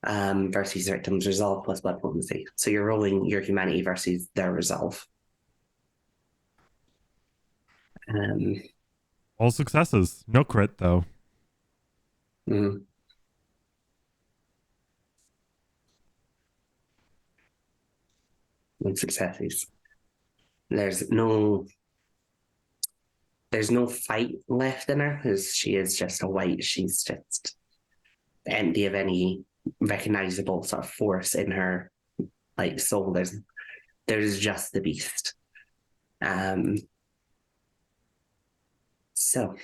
Versus victim's resolve plus blood potency. So you're rolling your humanity versus their resolve. All successes. No crit, though. Mm. And successes. There's no fight left in her, because she is just a white. She's just empty of any recognizable sort of force in her like soul. There's just the beast. So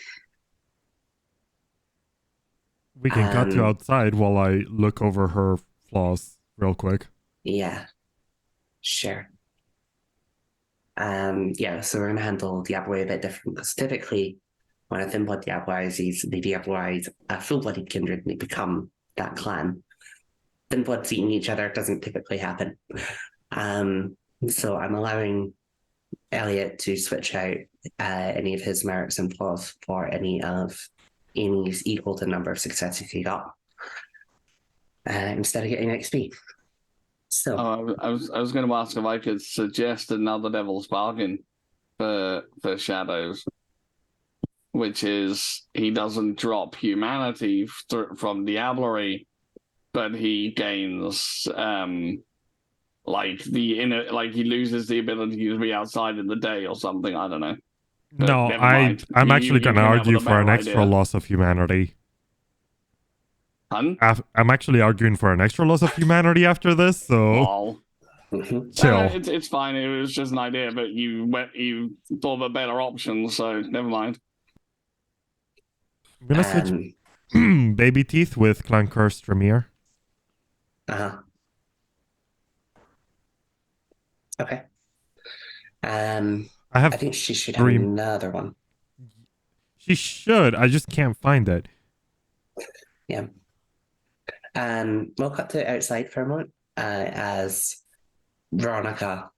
we can cut to outside while I look over her flaws real quick. Yeah, sure. Yeah, so we're gonna handle Diablo a bit different, because typically when a thin blood Diabloizes, they Diabloize a full-blooded kindred and they become that clan. Thin bloods eating each other doesn't typically happen. So I'm allowing Elliot to switch out any of his merits and flaws for any of Amy's equal to the number of successes he got, instead of getting XP. So I was going to ask if I could suggest another devil's bargain for Shadows, which is he doesn't drop humanity from Diablerie, but he gains he loses the ability to be outside in the day or something. I don't know. But no, I'm actually going to argue for an extra loss of humanity. Hun? I'm actually arguing for an extra loss of humanity after this, so chill. It's fine. It was just an idea, but you thought of a better option, so never mind. I'm gonna switch baby teeth with Clan Curse Tremere. Okay. I think she should have another one. She should. I just can't find it. Yeah. We'll cut to outside for a moment as Veronica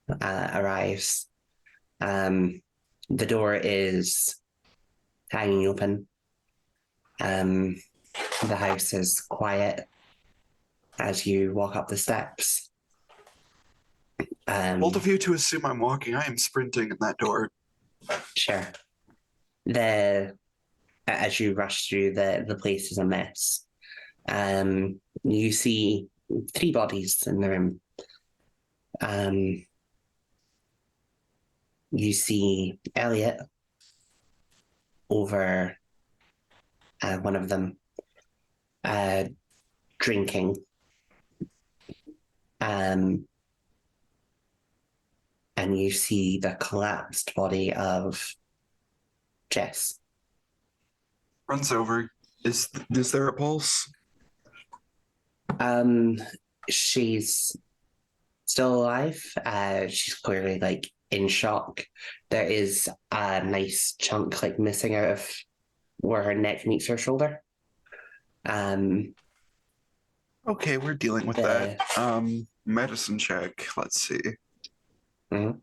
arrives. The door is hanging open. The house is quiet as you walk up the steps. Bold of you to assume I'm walking. I am sprinting in that door. Sure. As you rush through, the place is a mess. You see 3 bodies in the room. You see Elliot over one of them drinking. And you see the collapsed body of Jess. Runs over. Is there a pulse? She's still alive. She's clearly like in shock. There is a nice chunk like missing out of where her neck meets her shoulder. Okay, we're dealing with that. Medicine check. Let's see. Mm-hmm.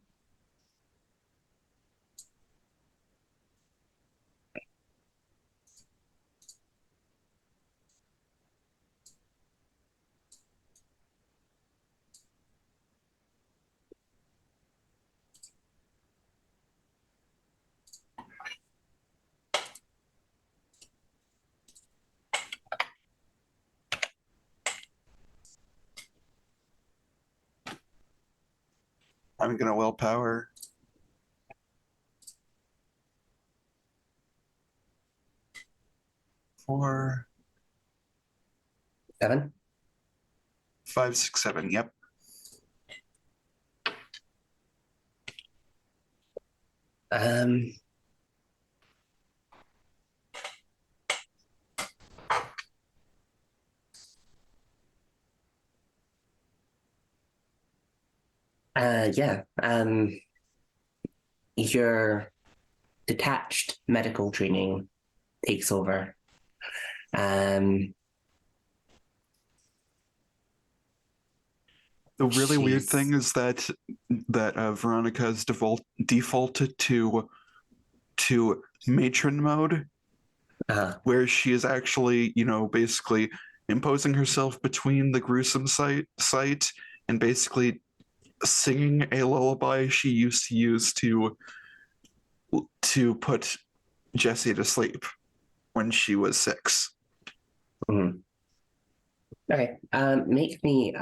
I'm gonna willpower. Four, 7. 5, 6, 7. Yep. Yeah. Your detached medical training takes over. The really weird thing is that Veronica has defaulted to matron mode, where she is actually, basically imposing herself between the gruesome sight and basically singing a lullaby she used to use to put Jessie to sleep when she was 6. Mm-hmm. Okay. Make me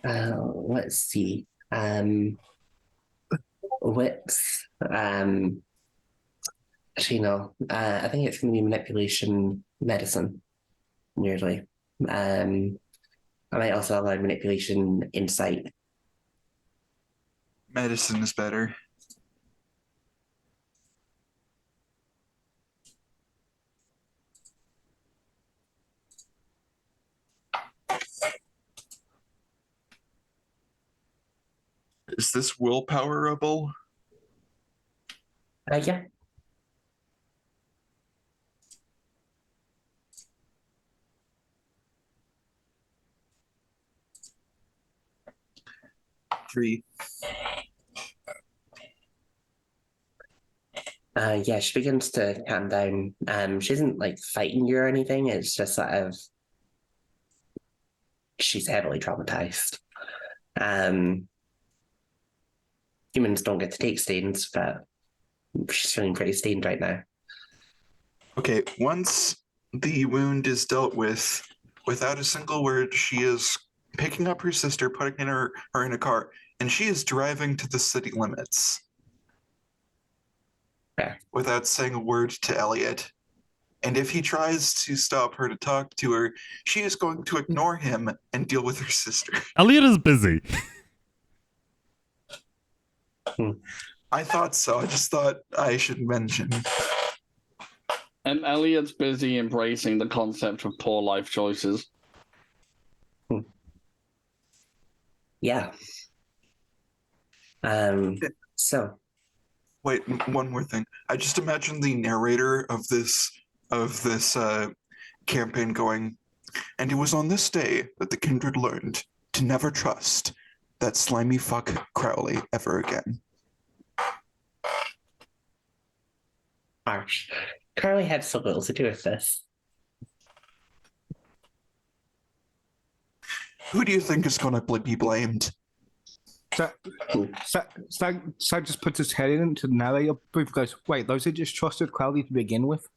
let's see. Wits. Actually, no. I think it's going to be manipulation medicine, nearly. I might also allow manipulation insight. Medicine is better. Is this willpowerable? Yeah. Three. Yeah, she begins to calm down. She isn't like fighting you or anything. It's just sort of she's heavily traumatized. Humans don't get to take stains, but she's feeling pretty stained right now. Okay, once the wound is dealt with, without a single word, she is picking up her sister, putting her in a car, and she is driving to the city limits. Yeah. Without saying a word to Elliot. And if he tries to stop her to talk to her, she is going to ignore him and deal with her sister. Elliot is busy. I thought so. I just thought I should mention. And Elliot's busy embracing the concept of poor life choices. Yeah. So. Wait, one more thing. I just imagine the narrator of this campaign going, and it was on this day that the kindred learned to never trust that slimy fuck Crowley ever again. harsh. Carly had so little to do with this. Who do you think is going to be blamed? Stag just puts his head into the narrator booth and goes, wait, those are just trusted Crowley to begin with?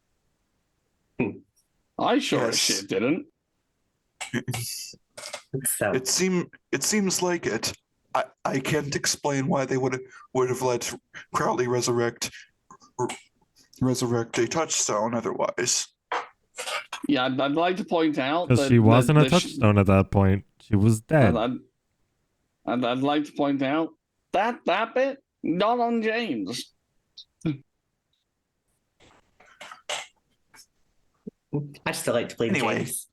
I sure as Yes. shit didn't. So It seems like it. I can't explain why they would have let Crowley resurrect a touchstone otherwise. Yeah, I'd like to point out Because that she wasn't a the touchstone at that point. She was dead. I'd like to point out that bit not on James. I still like to blame Anyway. James.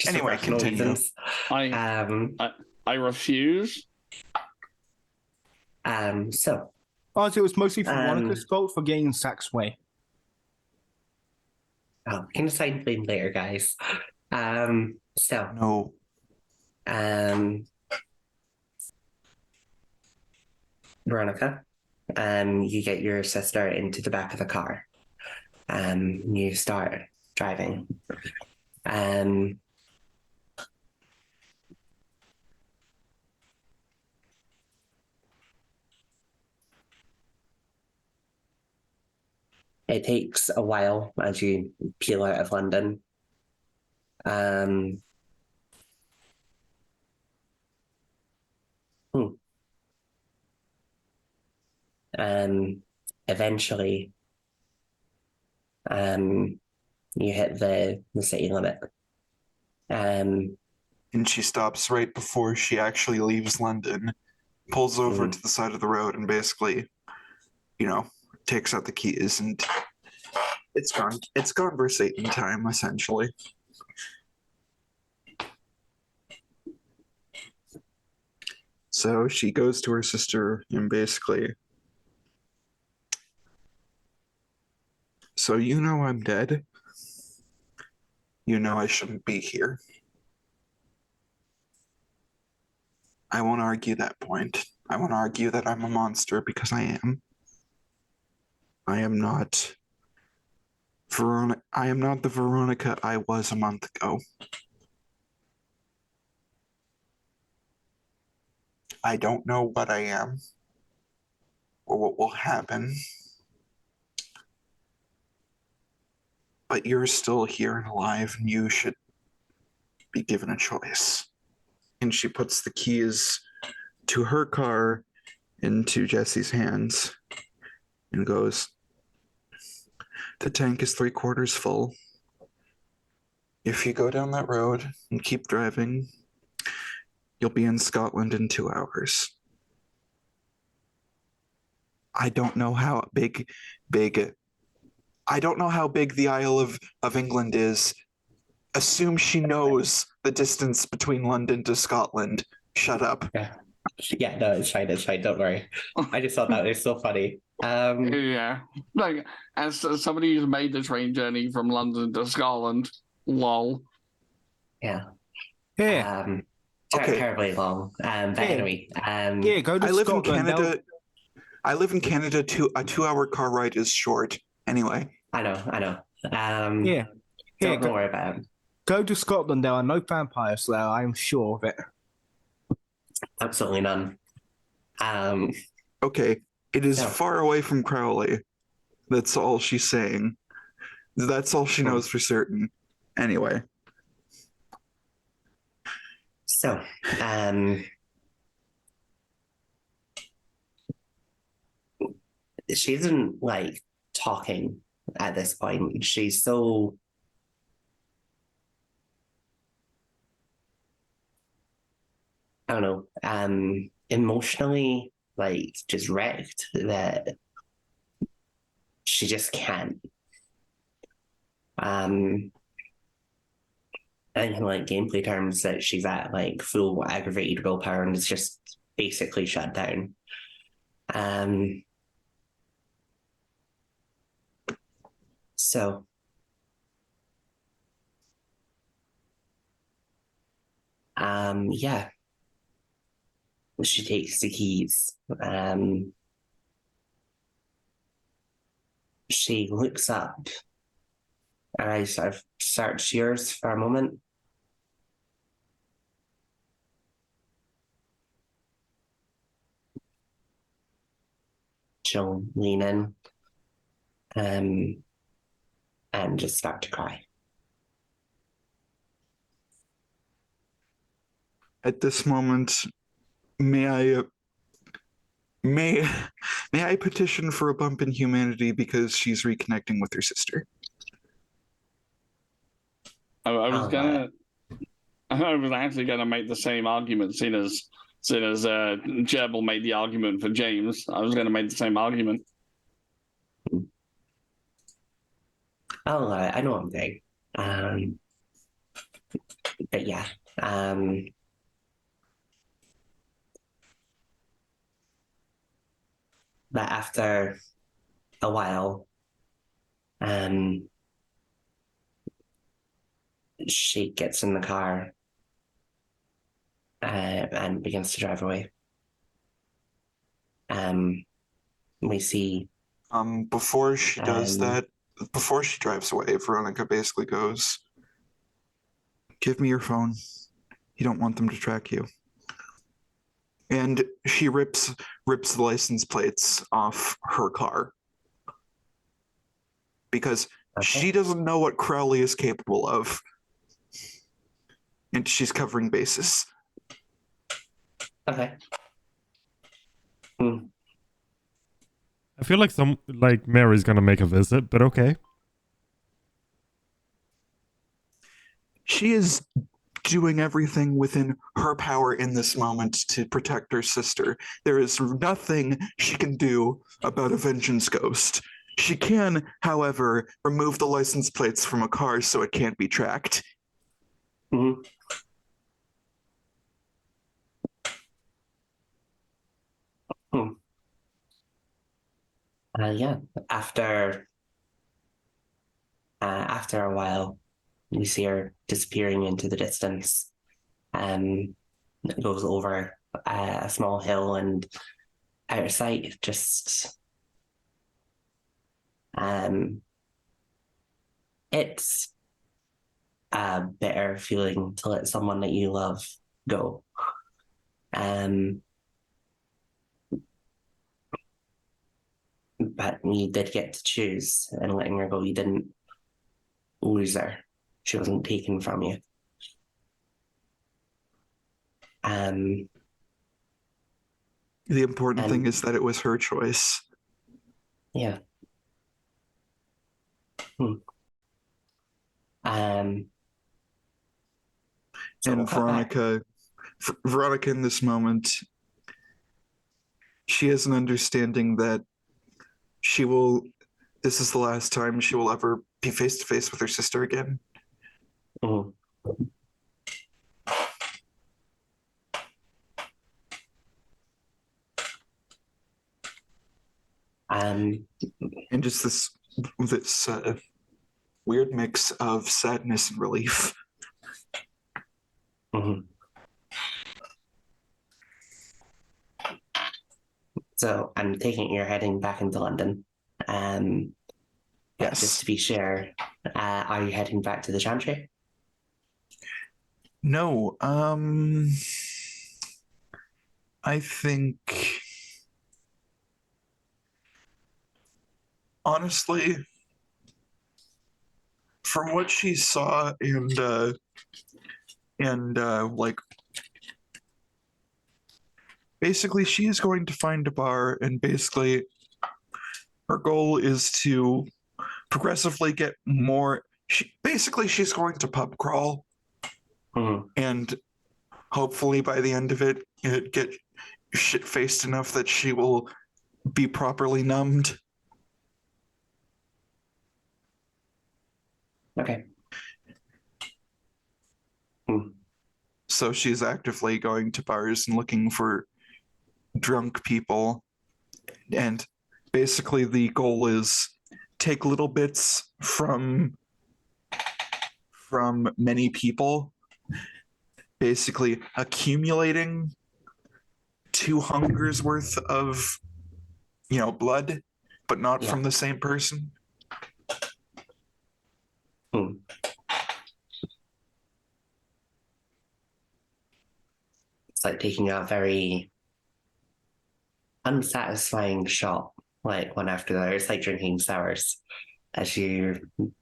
Just for Anyway, personal continue. reasons. I refuse. So Honestly, it was mostly Veronica's fault for getting in Sack's way. we can decide blame later, guys. So No. Veronica, you get your sister into the back of the car. You start driving. It takes a while as you peel out of London. Eventually, you hit the city limit. And she stops right before she actually leaves London, pulls over to the side of the road, and basically, takes out the keys, and it's gone. It's conversating time, essentially. So she goes to her sister and basically, so I'm dead. I shouldn't be here. I won't argue that point. I won't argue that I'm a monster because I am. I am not I am not the Veronica I was a month ago. I don't know what I am or what will happen. But you're still here and alive, and you should be given a choice. And she puts the keys to her car into Jesse's hands and goes, the tank is 3/4 full. If you go down that road and keep driving, you'll be in Scotland in 2 hours. I don't know how big I don't know how big the Isle of England is. Assume she knows the distance between London to Scotland. Shut up. Yeah, no, it's fine, don't worry. I just thought that was so funny. Yeah, like as somebody who's made the train journey from London to Scotland, lol. Yeah. Okay. Terribly long. But anyway, Yeah, go to I live in Scotland. Canada. I live in Canada. A 2-hour car ride is short. Anyway. I know. Yeah. Don't worry about it. Go to Scotland. There are no vampires there. I'm sure of it. Absolutely none. Okay. It is far away from Crowley. That's all she's saying. That's all she knows for certain. Anyway. So, she isn't like talking at this point. She's so I don't know, emotionally like just wrecked that she just can't. I think in like gameplay terms that she's at like full aggravated willpower and is just basically shut down. So yeah. She takes the keys. She looks up, and I sort of search yours for a moment. She'll lean in, and just start to cry. At this moment, may I may I petition for a bump in humanity because she's reconnecting with her sister? I was All gonna. I was actually gonna make the same argument, seeing as Jebel made the argument for James. I was gonna make the same argument. I know I'm doing. But yeah. But after a while, she gets in the car and begins to drive away. We see. Before she does that, before she drives away, Veronica basically goes, "Give me your phone. You don't want them to track you." And she rips the license plates off her car because she doesn't know what Crowley is capable of, and she's covering bases. Okay. I feel like Mary's gonna make a visit, but okay. She is doing everything within her power in this moment to protect her sister. There is nothing she can do about a vengeance ghost. She can, however, remove the license plates from a car so it can't be tracked. Mm-hmm. Yeah. After a while, you see her disappearing into the distance. It goes over a small hill and out of sight. Just it's a bitter feeling to let someone that you love go. But you did get to choose, and letting her go, you didn't lose her. She wasn't taken from you. The important thing is that it was her choice. Yeah. And Veronica in this moment, she has an understanding that this is the last time she will ever be face to face with her sister again. Mm-hmm. And just this weird mix of sadness and relief. Mm-hmm. So I'm taking it you're heading back into London. Yes. Just to be sure, are you heading back to the Chantry? No. I think, honestly, from what she saw and like, basically she is going to find a bar, and basically her goal is to progressively get more. She's going to pub crawl, and hopefully by the end of it get shit faced enough that she will be properly numbed. Okay. So she's actively going to bars and looking for drunk people, and basically the goal is take little bits from many people, basically accumulating 2 hungers worth of blood, but not from the same person. Hmm. It's like taking a very unsatisfying shot, like one after the other. It's like drinking sours as you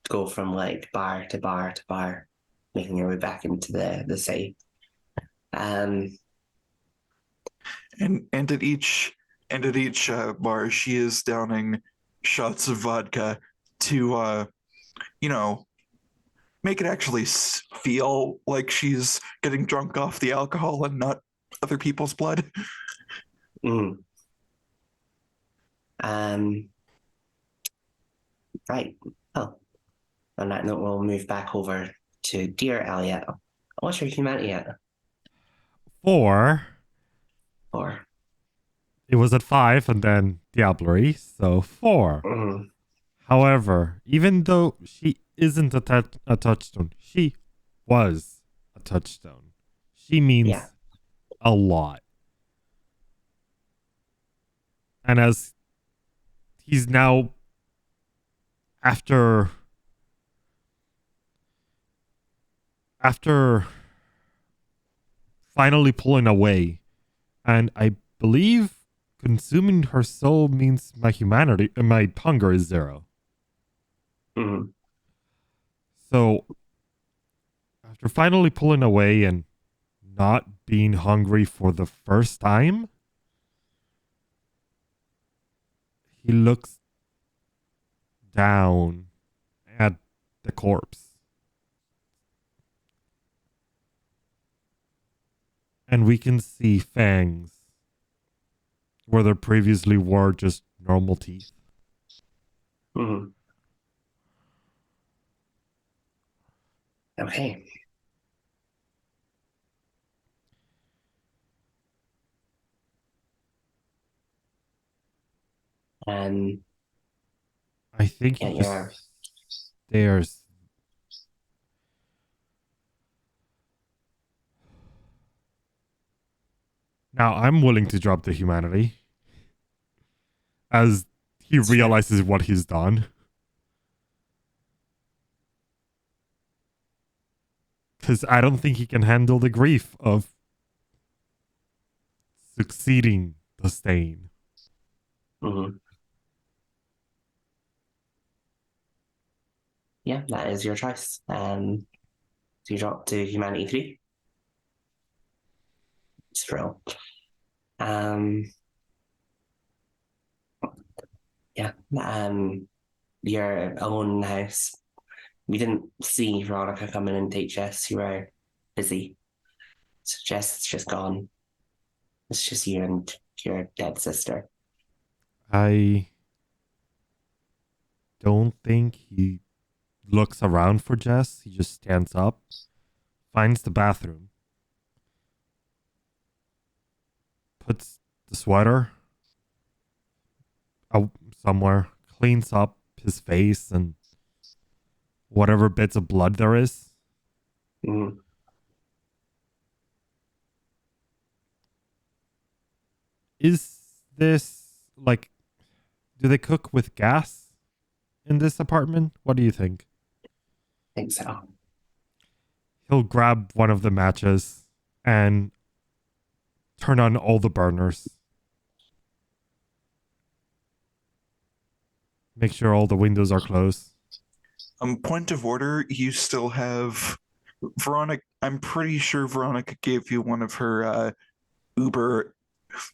go from like bar to bar to bar, making your way back into the city. Um, And at each bar, she is downing shots of vodka to you know make it actually feel like she's getting drunk off the alcohol and not other people's blood. mm. um, right. Well, on that note, we'll move back over to dear Elliot. What's your humanity at? 4. Or It was at 5 and then Diablerie, so 4. mm, However, even though she isn't a touchstone, she was a touchstone. She yeah. means a lot. And as he's now, after finally pulling away, and I believe consuming her soul means my hunger is 0. Mm, So after finally pulling away and not being hungry for the first time, he looks down at the corpse. And we can see fangs where there previously were just normal teeth. mm. Okay. Um, I think yeah, he you're just stares. Now I'm willing to drop the humanity as he Sure. realizes what he's done. Because I don't think he can handle the grief of succeeding the stain. Mm-hmm. Yeah, that is your choice. So you drop to humanity 3. It's thrill. Um, yeah. Your own house. We didn't see Veronica come in and take Jess. You were busy. So Jess is just gone. It's just you and your dead sister. I don't think he looks around for Jess. He just stands up, finds the bathroom, puts the sweater out somewhere, cleans up his face and whatever bits of blood there is. Mm. Is this like, do they cook with gas in this apartment? What do you think? I think so. He'll grab one of the matches and turn on all the burners. Make sure all the windows are closed. Point of order, you still have Veronica. I'm pretty sure Veronica gave you one of her Uber,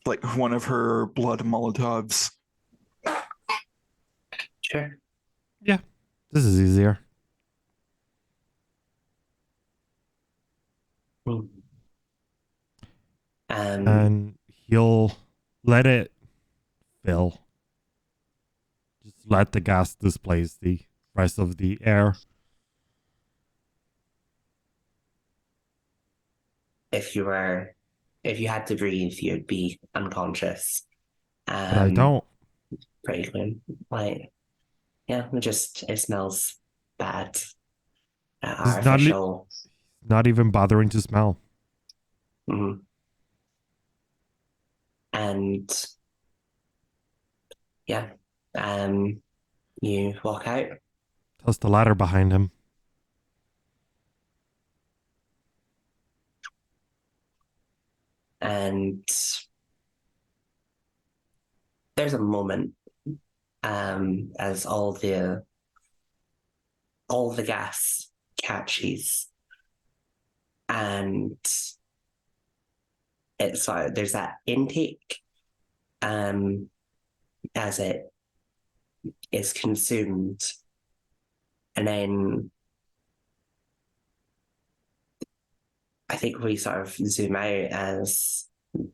like one of her blood Molotovs. Sure. Yeah, this is easier. Mm. And he'll let it fill. Just let the gas displace the rest of the air. If you had to breathe, you'd be unconscious. But I don't. Pretty clean. Like, yeah, it smells bad. He's Artificial. not even bothering to smell. Mm-hmm. And yeah, you walk out. Toss the ladder behind him. And there's a moment as all the gas catches, and it's there's that intake as it is consumed, and then I think we sort of zoom out as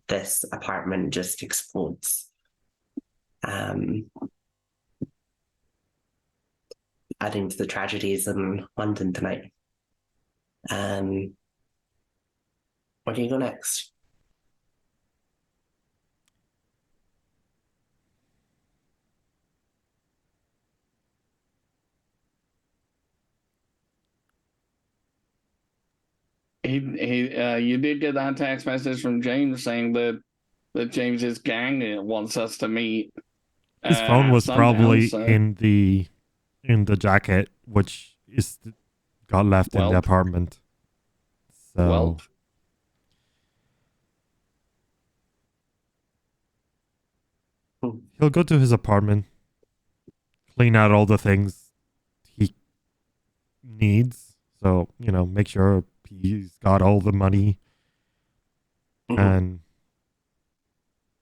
this apartment just explodes. Adding to the tragedies in London tonight. Where do you go next? You did get that text message from James saying that James's gang wants us to meet. His phone was probably so. in the jacket, which got left in the apartment. So he'll go to his apartment, clean out all the things he needs. So, make sure he's got all the money and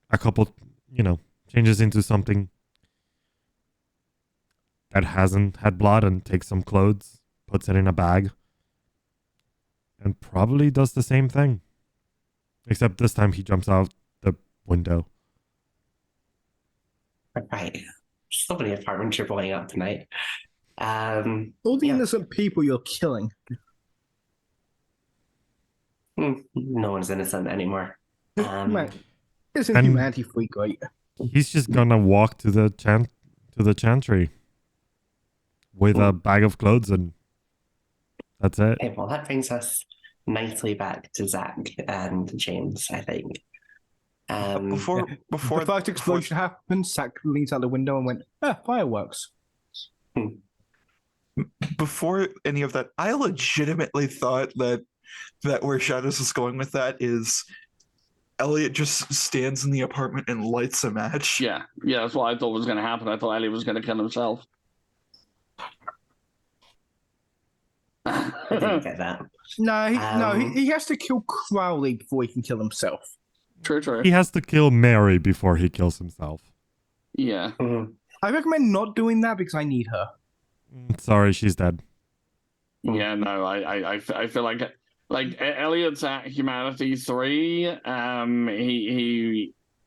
a couple, changes into something that hasn't had blood, and takes some clothes, puts it in a bag, and probably does the same thing. Except this time he jumps out the window. Right. So many apartments are blowing up tonight. All the innocent people you're killing. No one's innocent anymore. Man, isn't humanity free great? He's just gonna walk to the chantry with a bag of clothes, and that's it. Okay, well, that brings us nicely back to Zach and James, I think. Before the first explosion happened, Zach leans out the window and went, fireworks. Before any of that, I legitimately thought that where Shadows is going with that is Elliot just stands in the apartment and lights a match. Yeah, that's what I thought was going to happen. I thought Elliot was going to kill himself. I didn't get that. No, he has to kill Crowley before he can kill himself. True. He has to kill Mary before he kills himself. Yeah. I recommend not doing that because I need her. Sorry, she's dead. Yeah, no, I feel like Elliot's at Humanity 3.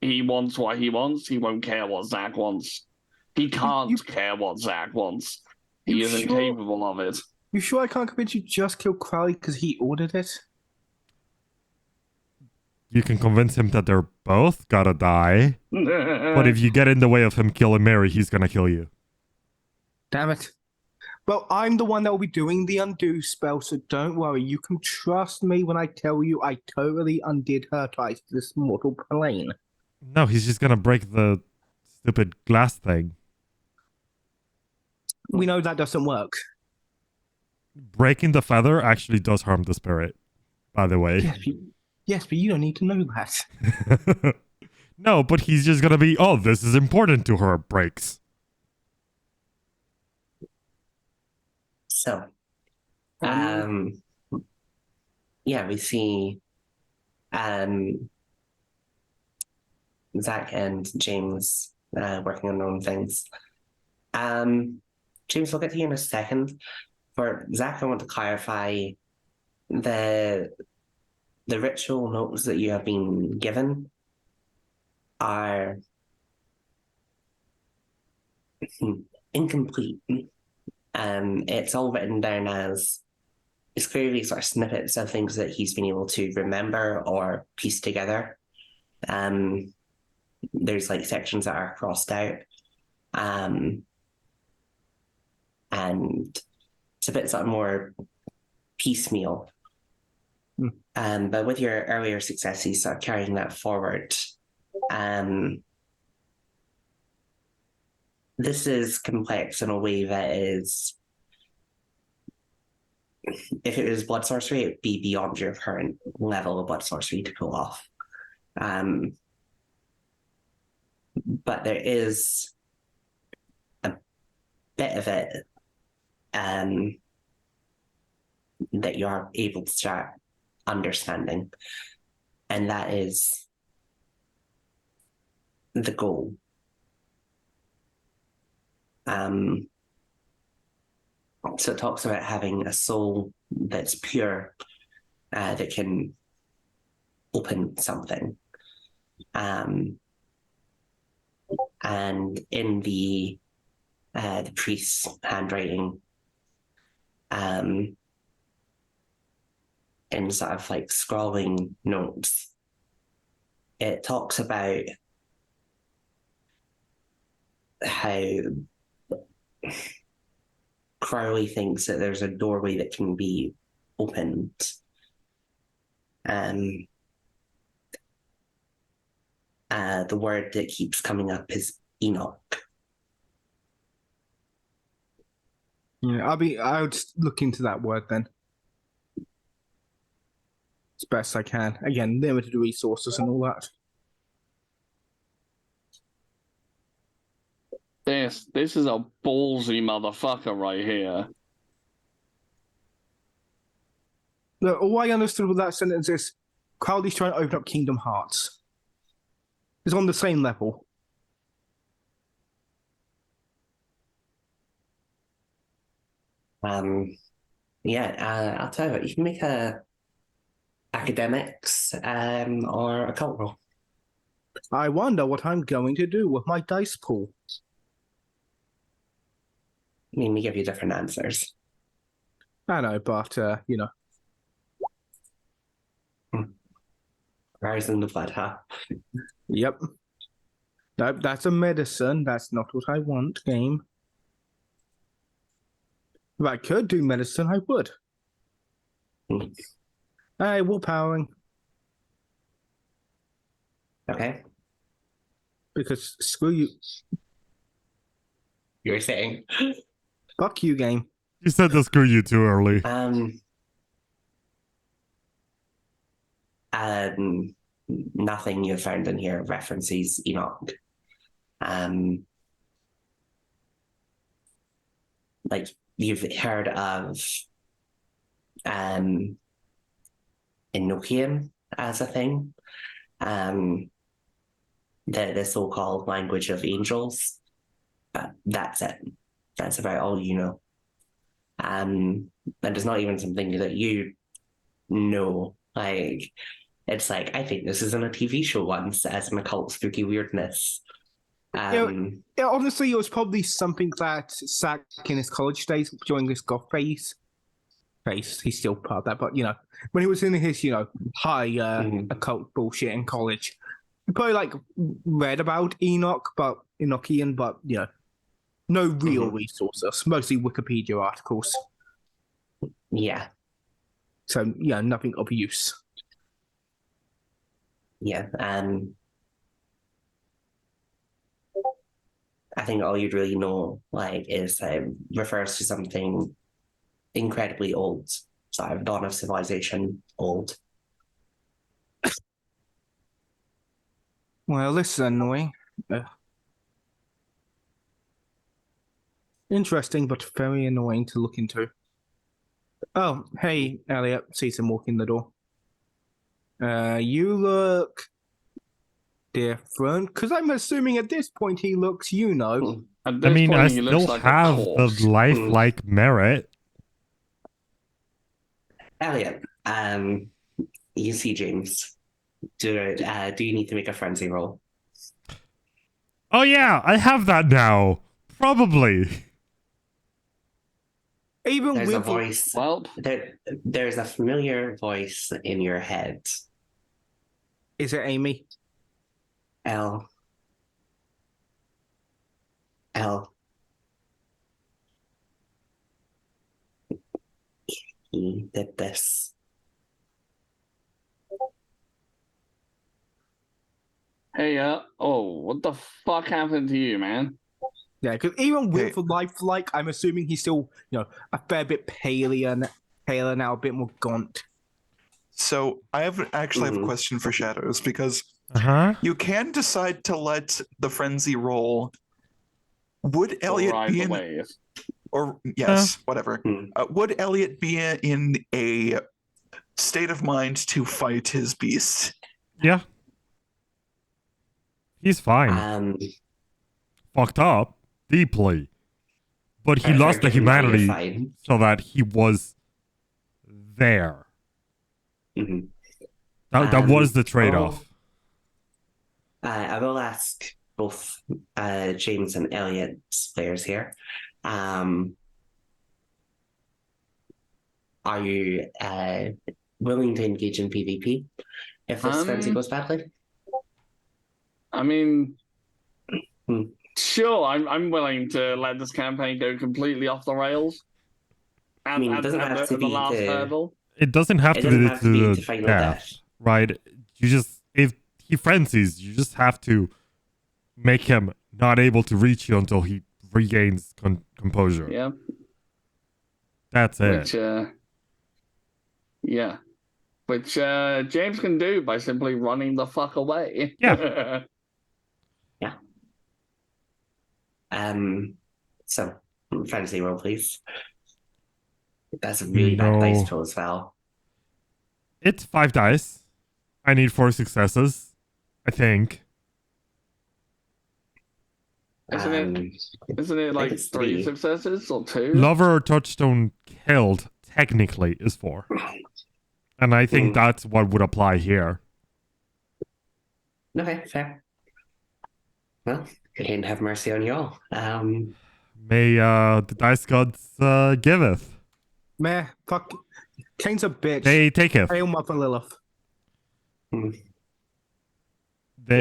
He wants what he wants. He won't care what Zach wants. He can't care what Zach wants. He isn't capable of it. You sure I can't convince you just kill Crowley because he ordered it? You can convince him that they're both gotta die. But if you get in the way of him killing Mary, he's gonna kill you. Damn it. Well, I'm the one that will be doing the undo spell, so don't worry. You can trust me when I tell you I totally undid her ties to this mortal plane. No, he's just gonna break the stupid glass thing. We know that doesn't work. Breaking the feather actually does harm the spirit, by the way. Yes, but you don't need to know that. No, but he's just gonna be, this is important to her, breaks. So, we see Zach and James working on their own things. James, we'll get to you in a second. For Zach, I want to clarify the ritual notes that you have been given are incomplete. It's all written down as, it's clearly sort of snippets of things that he's been able to remember or piece together. There's sections that are crossed out. And it's a bit sort of more piecemeal. But with your earlier successes, sort of carrying that forward, this is complex in a way that is, if it was blood sorcery, it'd be beyond your current level of blood sorcery to pull off. But there is a bit of it that you are able to start understanding, and that is the goal. So it talks about having a soul that's pure, that can open something. And in the priest's handwriting, in sort of like scrawling notes, it talks about how Crowley thinks that there's a doorway that can be opened. The word that keeps coming up is Enoch. Yeah, I would look into that word then. As best I can. Again, limited resources and all that. This is a ballsy motherfucker right here. Look, all I understood with that sentence is Crowley's trying to open up Kingdom Hearts. It's on the same level. Yeah, I'll tell you what, you can make a academics or a cult roll. I wonder what I'm going to do with my dice pool. I mean, we give you different answers. I know, but, you know. Rise in the blood, huh? Yep. Nope, that's a medicine. That's not what I want, game. If I could do medicine, I would. Hey, willpowering. Okay. Because screw you. You were saying? Fuck you, game. You said to screw you too early. Nothing you found in here references Enoch. Like you've heard of Enochian as a thing, the so-called language of angels, but that's it. That's about all you know. And it's not even something that you know. Like, it's like, I think this is in a TV show once as an occult spooky weirdness. Honestly, it was probably something that Zach in his college days during this goth phase. He's still part of that, but you know, when he was in his, you know, high occult bullshit in college, he probably like read about Enochian, but you know, no real resources, mostly Wikipedia articles. Yeah. So yeah, nothing of use. Yeah. I think all you'd really know, like, is refers to something incredibly old, sort of dawn of civilization, old. Well, this is annoying. Interesting, but very annoying to look into. Oh, hey, Elliot. Sees him walking the door. You look different, because I'm assuming at this point he looks, you know. At I this mean, point, I he looks still like have a the corpse. lifelike merit. Elliot, you see James. Do you need to make a frenzy roll? Oh yeah, I have that now. Probably. Even There's with a voice. Well, There's a familiar voice in your head. Is it Amy? L. He did this. hey, what the fuck happened to you, man? Yeah, because even with the lifelike, I'm assuming he's still, you know, a fair bit paler now, a bit more gaunt. So I actually have a question for Shadows, because Uh-huh. You can decide to let the frenzy roll. Would Elliot Ride be the in, wave. or yes, whatever. Hmm. Would Elliot be in a state of mind to fight his beast? Yeah. He's fine. Fucked up deeply. But he lost the given that you're humanity fine. so that he was there. Mhm. That was the trade-off. I will ask both James and Elliot's players here. Are you willing to engage in PvP if this frenzy goes badly? I mean, Hmm. sure, I'm willing to let this campaign go completely off the rails. I mean, it doesn't have to the be last to. hurdle. It doesn't have It to doesn't be have to be to to final death, death. right? You just, if he frenzies, you just have to make him not able to reach you until he regains composure. Yeah. That's it. Which, yeah. Which James can do by simply running the fuck away. Yeah. So, fantasy roll, please. That's a really bad dice roll as well. It's 5 dice. I need 4 successes, I think. Isn't it like it's 3 3. successes or 2? Lover touchstone killed technically is 4. And I think that's what would apply here. Okay, fair. Well, Kane have mercy on you all. May the dice gods giveth. Meh, fuck. Kane's a bitch. They taketh. Hail Mother Lilith. They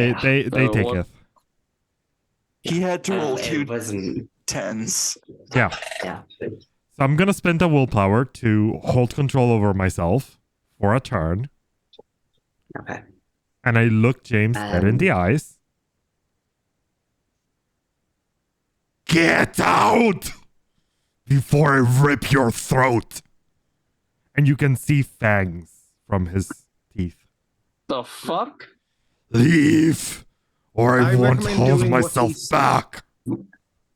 Yeah. they So what- taketh. He had to roll it 2 wasn't. 10s. Yeah. Yeah. So I'm gonna spend a willpower to hold control over myself for a turn. Okay. And I look James dead in the eyes. Get out! Before I rip your throat! And you can see fangs from his teeth. The fuck? Leave! Or I won't recommend hold doing what myself he said. back!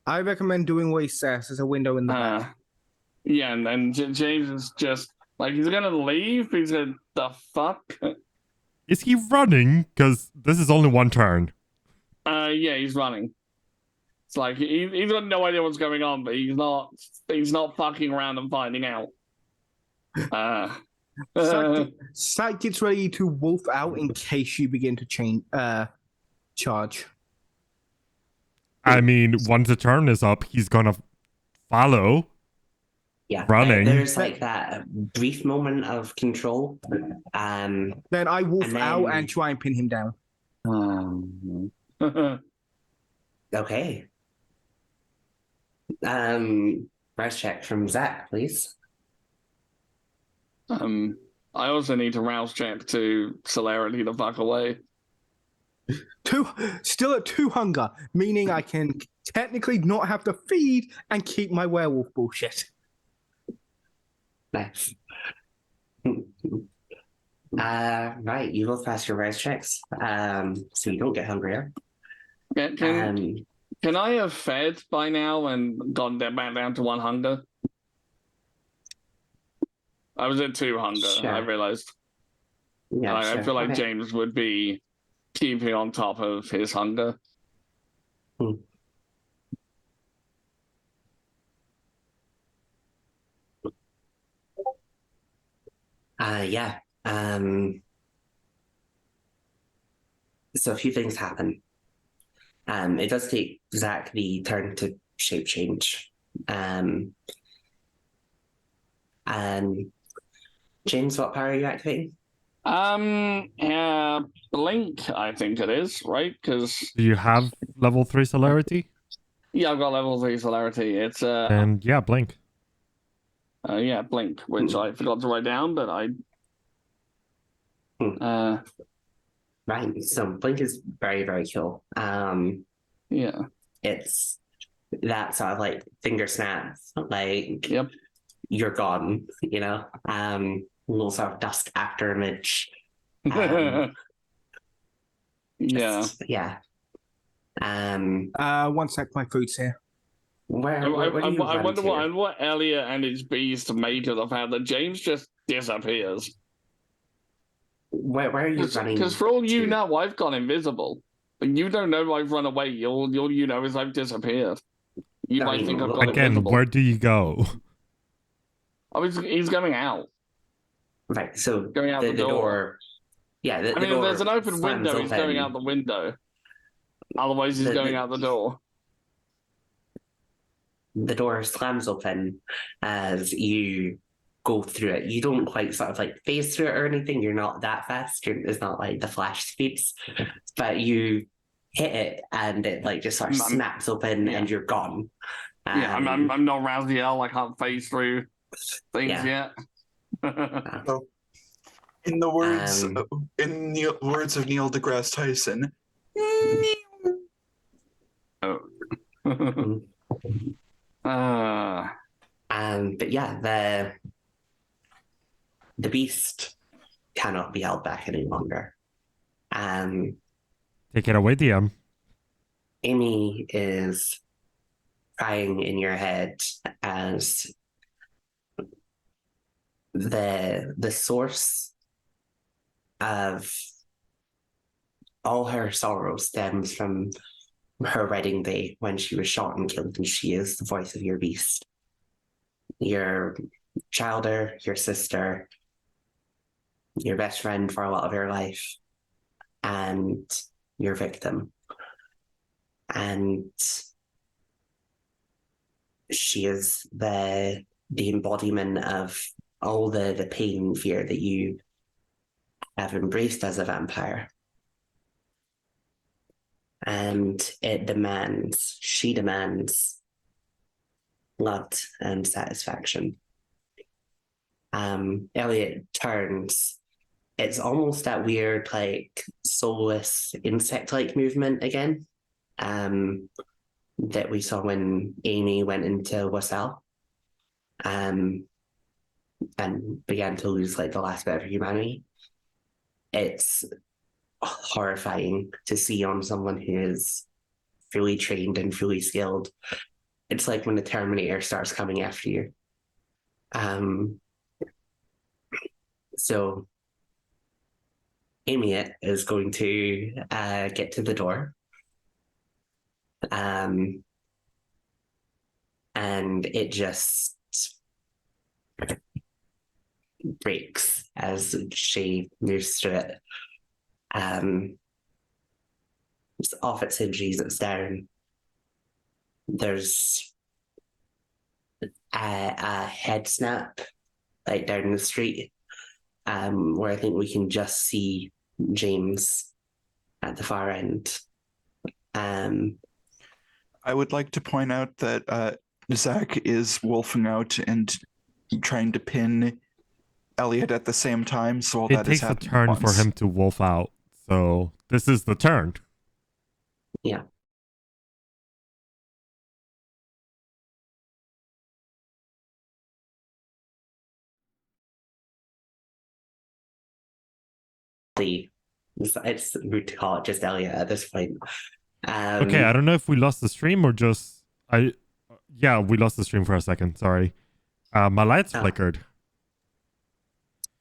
I recommend doing what he says. There's a window in the back. Yeah, and then James is just like, he's gonna leave. He's gonna, the fuck? Is he running? Because this is only one turn. Yeah, he's running. It's like he's got no idea what's going on, but he's not fucking around and finding out. Sack gets ready to wolf out in case you begin to charge. I mean, once the turn is up, he's gonna follow. Yeah. Running. There's like that brief moment of control. Then I wolf And out then- and try and pin him down. Okay. First check from Zach, please. I also need to rouse check to celerity the fuck away. Still at 2 hunger, meaning I can technically not have to feed and keep my werewolf bullshit. Nice. Right, you both pass your rise checks. So you don't get hungrier. Can I have fed by now and gone back down to 1 hunger? I was at 2 hunger, Sure. I realized. Yeah, I sure. feel like Okay. James would be keeping on top of his hunger. Yeah. So a few things happen. It does take Zach the turn to shape change. And James, what power are you activating? Blink, I think it is, right? Because Do you have level 3 celerity? yeah, I've got level 3 celerity. It's And yeah, blink. Blink, which I forgot to write down, but I Right. So Blink is very, very cool. yeah. It's that sort of like finger snap, like Yep. you're gone, you know? Little sort of dust after image. Yeah. Yeah. 1 sec, my food's here. Where I do you run wonder to? what Elliot and his beast made of the fact that James just disappears. Where are you running? Because for all you to? know, I've gone invisible. And you don't know I've run away. All you know is I've disappeared. You I might mean, think I've gone Again, invisible. where do you go? He's going out. Right, so Going out the the door. Yeah, the I mean, if door there's an open slams window, he's going open. out the window. Otherwise, he's going out the door. The door slams open as you go through it. You don't quite sort of like phase through it or anything. You're not that fast. It's not like the flash speeds, but you hit it and it like just sort of snaps open and you're gone. Yeah, I'm not Raziel. I can't phase through things yet. So, in the words of Neil deGrasse Tyson, but yeah, the beast cannot be held back any longer. Take it away, DM. Amy is crying in your head as the source of all her sorrow stems from her wedding day when she was shot and killed, and she is the voice of your beast. Your childer, your sister, your best friend for a lot of your life, and your victim. And she is the embodiment of all the pain and fear that you have embraced as a vampire. And she demands love and satisfaction. Elliot turns. It's almost that weird, like, soulless, insect-like movement again that we saw when Amy went into Wassail and began to lose, like, the last bit of humanity. It's horrifying to see on someone who is fully trained and fully skilled. It's like when the Terminator starts coming after you. So Amy is going to get to the door. And it just breaks as she moves through it. It's off its hinges, it's down. There's a head snap like down the street, where I think we can just see James at the far end. I would like to point out that Zach is wolfing out and trying to pin Elliot at the same time, so all that is happening. It takes a turn for him to wolf out, so this is the turn. Yeah. It's rude to call it just Elliot at this point. Okay, I don't know if we lost the stream or just yeah, we lost the stream for a second. Sorry, my lights flickered.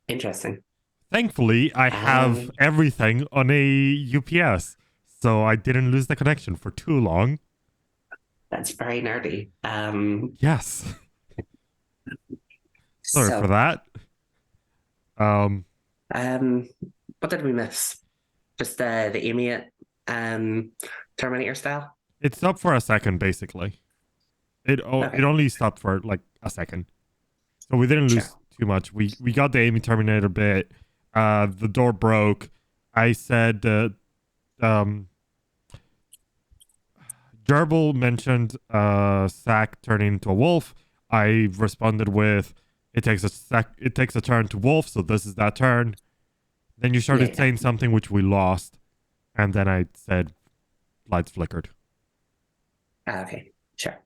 Interesting. Thankfully, I have everything on a UPS, so I didn't lose the connection for too long. That's very nerdy. Yes. Sorry for that. What did we miss? Just the Amy Terminator style? It stopped for a second, basically. It only stopped for like a second, so we didn't lose too much. We got the Amy Terminator bit. The door broke. I said Gerbil mentioned Sack turning into a wolf. I responded with it takes a turn to wolf, so this is that turn. Then you started saying something which we lost, and then I said lights flickered. Okay, sure.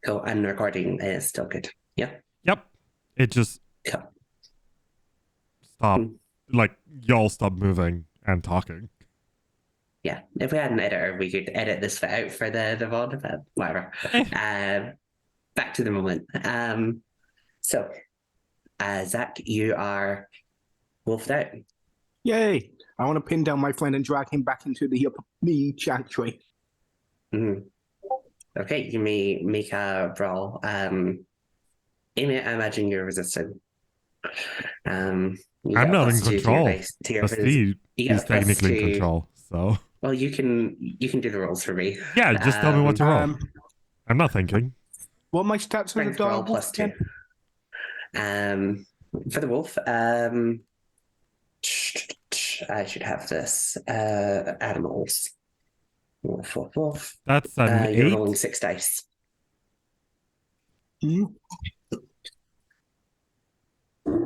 Cool, and the recording is still good. Yeah? Yep. It just stopped. Like, y'all stopped moving and talking. yeah, if we had an editor, we could edit this bit out for the VOD, but whatever. Back to the moment. So, Zach, you are wolfed out. Yay! I want to pin down my friend and drag him back into the chantry. Mhm. Okay, you may make a brawl. Amy, I imagine you're resistant. You I'm get a not in +2 to your control. dice- to your Steve you get is a technically in +2. control, so Well, you can do the rolls for me. yeah, just tell me what to roll. I'm not thinking. What are my stats for the Strength roll dog wolf +2. again? For the wolf, I should have this. Animals. Wolf, wolf, wolf. That's an You're 8. rolling 6 dice.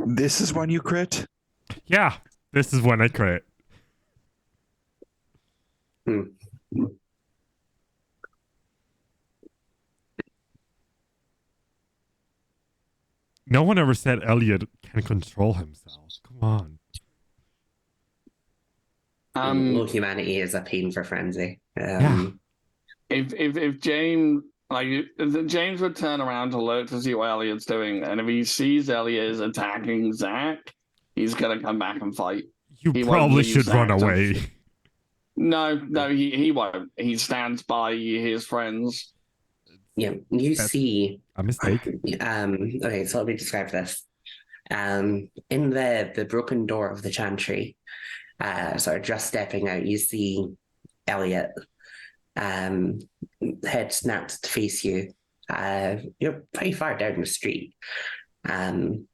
This is when you crit. Yeah, this is when I crit. No one ever said Elliot can control himself. Come on. Low humanity is a pain for frenzy. Yeah. If James if James would turn around to look to see what Elliot's doing, and if he sees Elliot is attacking Zach, he's gonna come back and fight. You He won't probably leave should run Zach to- away. No, he won't. He stands by his friends. Yeah, you That's see. a mistake. Okay, so let me describe this. In the broken door of the chantry, sort of just stepping out, you see Elliot. Head snapped to face you. You're pretty far down the street. And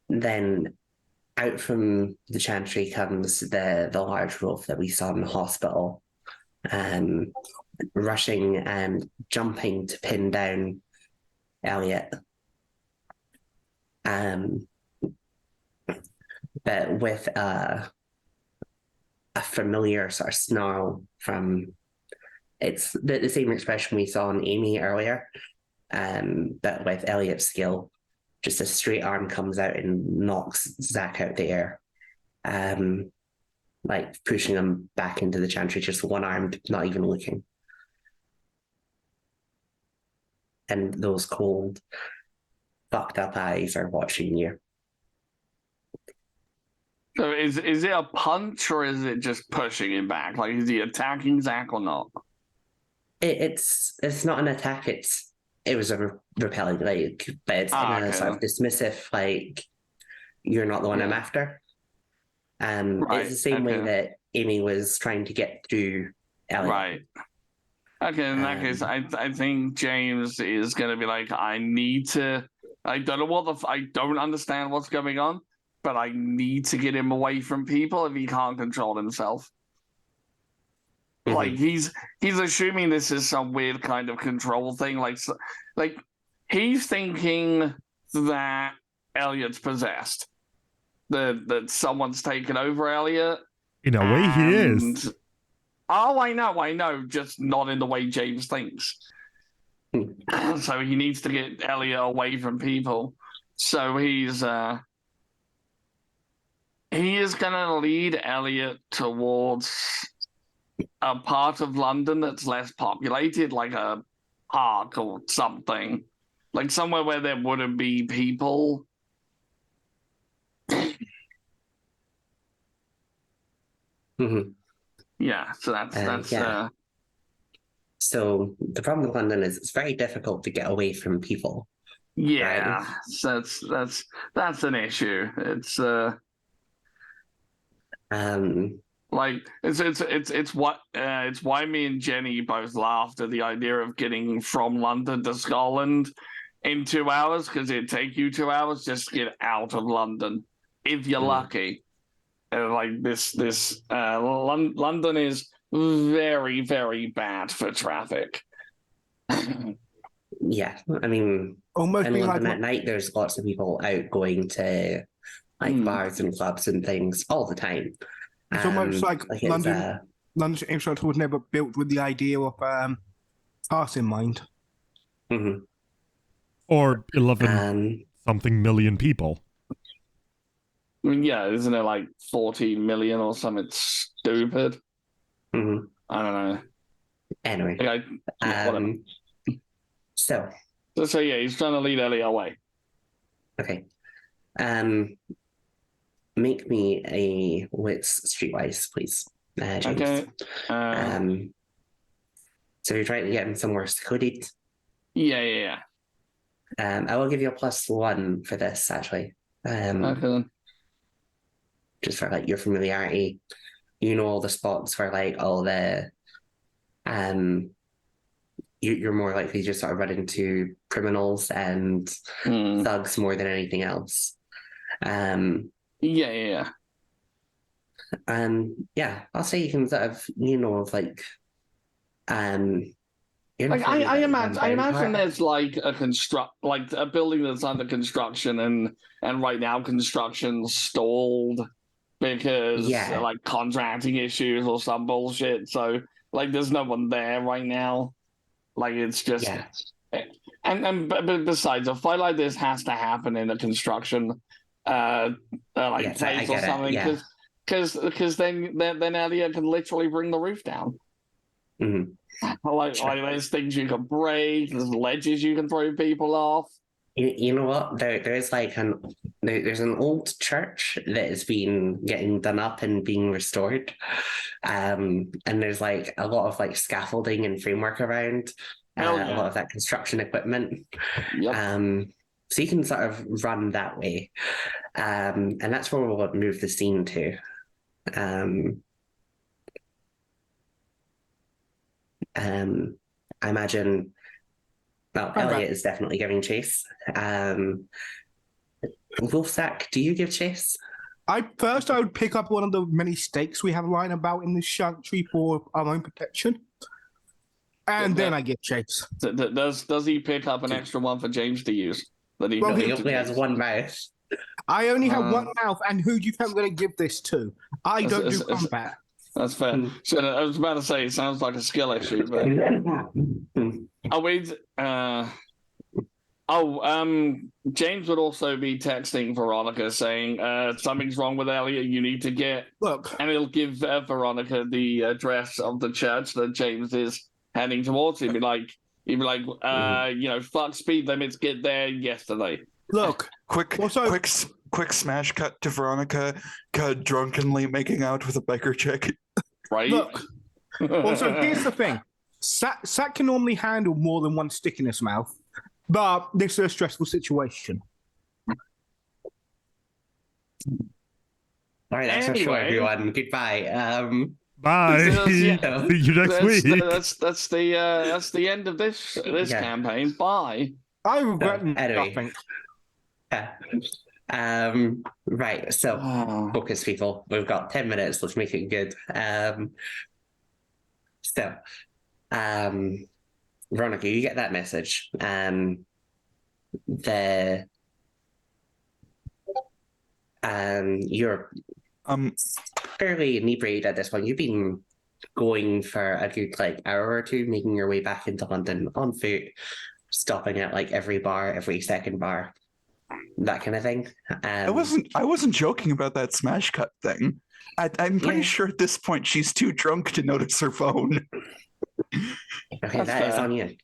then out from the chantry comes the large wolf that we saw in the hospital, rushing and jumping to pin down Elliot. But with a familiar sort of snarl from it's the same expression we saw in Amy earlier, but with Elliot's skill, just a straight arm comes out and knocks Zach out the air, like pushing him back into the chantry, just one armed, not even looking. And those cold, fucked up eyes are watching you. So is it a punch or is it just pushing him back? Like, is he attacking Zach or not? It's not an attack. It was a repelling, like, but it's in a sort of dismissive, like, you're not the one I'm after. It's the same way that Amy was trying to get through Elliot. Right. Okay, in that case, I think James is going to be like, I don't understand what's going on, but I need to get him away from people if he can't control himself. Mm-hmm. Like he's assuming this is some weird kind of control thing. Like he's thinking that Elliot's possessed, that someone's taken over Elliot. In a way, he is. Oh, I know, just not in the way James thinks. So he needs to get Elliot away from people. So he is going to lead Elliot towards a part of London that's less populated, like a park or something, like somewhere where there wouldn't be people. Mm-hmm. Yeah, so that's yeah. So the problem with London is it's very difficult to get away from people. Yeah, right? So that's an issue. It's like it's why me and Jenny both laughed at the idea of getting from London to Scotland in 2 hours, because it'd take you 2 hours just to get out of London if you're lucky. Like London is very, very bad for traffic. Yeah, I mean, almost in being London like at night, there's lots of people out going to like bars and clubs and things all the time. It's almost like London's infrastructure was never built with the idea of pass in mind. Mm-hmm. Or 11 something million people. I mean, yeah, isn't it like 14 million or something stupid? Mhm. I don't know. Anyway, Like, whatever. So So yeah, he's trying to lead Ellie away. okay, make me a wits streetwise, please, James. Okay. So you're trying to get him somewhere secluded. Yeah. I will give you a +1 for this, actually. Okay then. Just for like your familiarity. You know all the spots for like all the you're more likely to just sort of run into criminals and thugs more than anything else. Yeah. Yeah, I'll say you can sort of, like Like I imagine part. there's like a building that's under construction and right now construction's stalled because like contracting issues or some bullshit. So like there's no one there right now. Like it's just but besides, a fight like this has to happen in a construction place or something because then Elliot can literally bring the roof down. Mm-hmm. Like there's things you can break, there's ledges you can throw people off. You know what? There's like there's an old church that has been getting done up and being restored, and there's like a lot of like scaffolding and framework around, a lot of that construction equipment. Yep. So you can sort of run that way, and that's where we'll move the scene to. I imagine. Well, Elliot is definitely giving chase. Wolfsack, do you give chase? I would pick up one of the many stakes we have lying about in this sanctuary for our own protection, and then I give chase. Does he pick up an extra one for James to use? He only has one mouth. I only have one mouth, and who do you think I'm going to give this to? I don't do combat. That's fair. So I was about to say it sounds like a skill issue, but James would also be texting Veronica saying something's wrong with Elliot. You need to get and he'll give Veronica the address of the church that James is heading towards. He'd be like, fuck speed limits. Get there yesterday. Look, quick smash cut to Veronica drunkenly making out with a biker chick. Right. Look. Also, here's the thing: Sack can normally handle more than one stick in his mouth, but this is a stressful situation. All right, that's our show, everyone. Goodbye. Bye. See you next week. That's the end of this campaign. Bye. I regret nothing. Right, so focus, people. We've got 10 minutes. Let's make it good. Veronica, you get that message. You're fairly inebriated at this point. You've been going for a good hour or two, making your way back into London on foot, stopping at every bar, every second bar, that kind of thing. I wasn't joking about that smash cut thing. I'm pretty sure at this point she's too drunk to notice her phone. Okay, that is on you.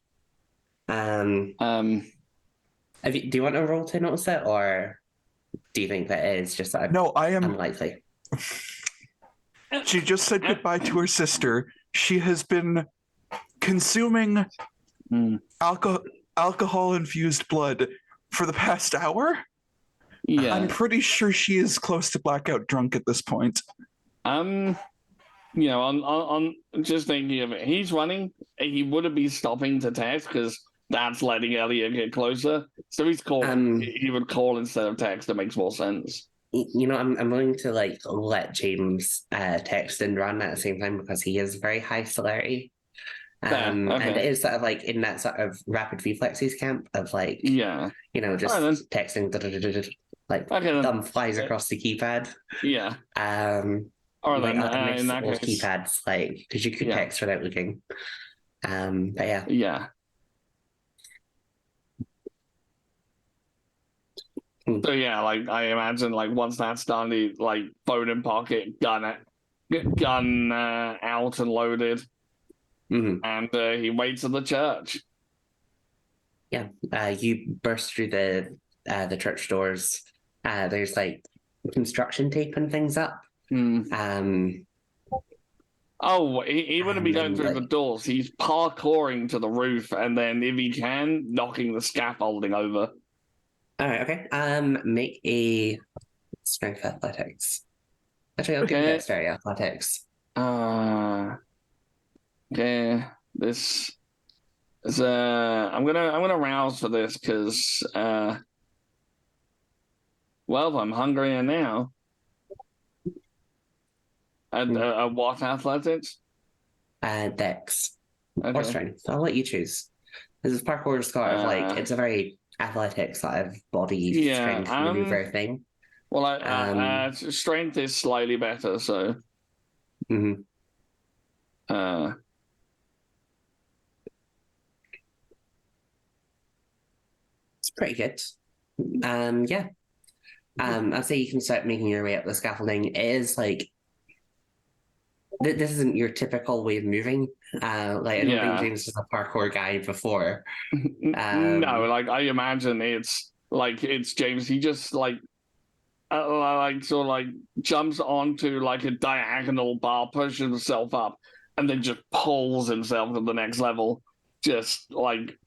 Do you want to roll to notice it, or do you think that is just No, I am unlikely? She just said goodbye to her sister. She has been consuming alcohol-infused blood for the past hour. Yeah, I'm pretty sure she is close to blackout drunk at this point. On just thinking of it, he's running. He wouldn't be stopping to text because that's letting Elliot get closer. So he's calling. He would call instead of text. That makes more sense. I'm willing to let James text and run at the same time because he is very high celerity. And it is sort of in that sort of rapid reflexes camp of just texting thumb flies across the keypad. Yeah. Or then in that case, keypads because you could text without looking. But yeah. Yeah. So yeah, like I imagine, like once that's done, he like phone in pocket, gun out and loaded, and he waits at the church. Yeah, you burst through the church doors. There's like construction tape and things up. Oh, he wouldn't be going And, through the like- doors. He's parkouring to the roof, and then if he can, knocking the scaffolding over. All right, okay. Make a strength athletics. Actually, I'll give you Okay. dexterity athletics. Okay. This is I'm gonna rouse for this because well, I'm hungrier now. What athletics? Dex or Okay. strength. I'll let you choose. This is parkour sort of like it's a very athletic sort of body strength maneuver thing. Well, strength is slightly better, so. Mhm. It's pretty good. Yeah. I'd say you can start making your way up the scaffolding. It is like this isn't your typical way of moving. Like I don't think James was a parkour guy before. No, like I imagine it's James. He just like sort of like jumps onto like a diagonal bar, pushes himself up, and then just pulls himself to the next level. Just like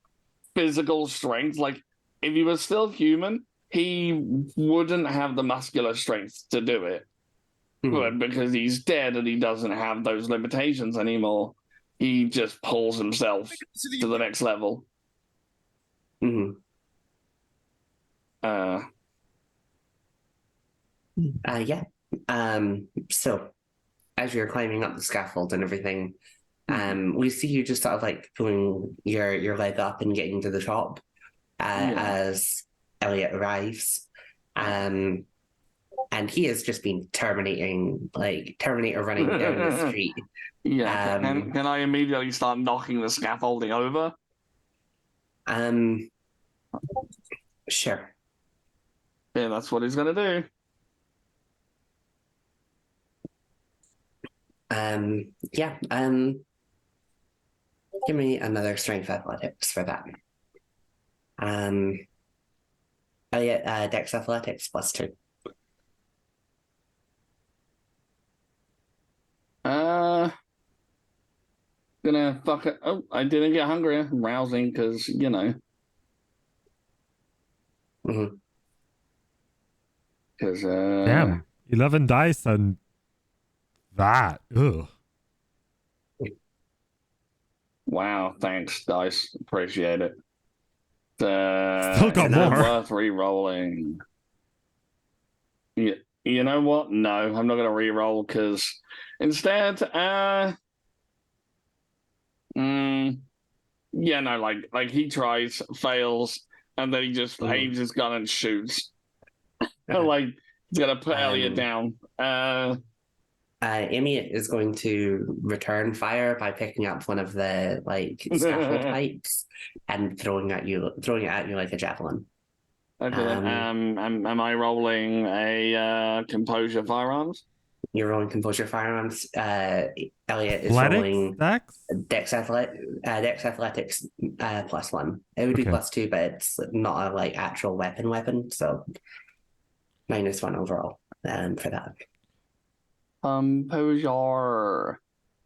physical strength. Like if he was still human, he wouldn't have the muscular strength to do it. But because he's dead and he doesn't have those limitations anymore, he just pulls himself to the next level. Yeah. So as you're climbing up the scaffold and everything, we see you just sort of like pulling your leg up and getting to the top as Elliot arrives. And he has just been like Terminator running down the street. Yeah. Can I immediately start knocking the scaffolding over? Sure. Yeah, that's what he's gonna do. Yeah. Give me another strength athletics for that. Elliot, Dex athletics +2. Gonna fuck it. Oh, I didn't get hungry. I'm rousing because you know. Because Damn, 11 dice and that. Ugh. Wow, thanks, dice. Appreciate it. Still got more. Worth re-rolling. Yeah, you know what? No, I'm not gonna re-roll because instead, yeah, no, like he tries, fails, and then he just aims his gun and shoots. Like he's gonna put Elliot down. Amy is going to return fire by picking up one of the like scaffold pipes and throwing it at you like a javelin. Okay. Am I rolling a composure firearms? You're rolling composure firearms. Elliot is Athletics? rolling Dex? Dex athletics +1. It would be +2, but it's not a like actual weapon. So -1 overall. For that. Composure.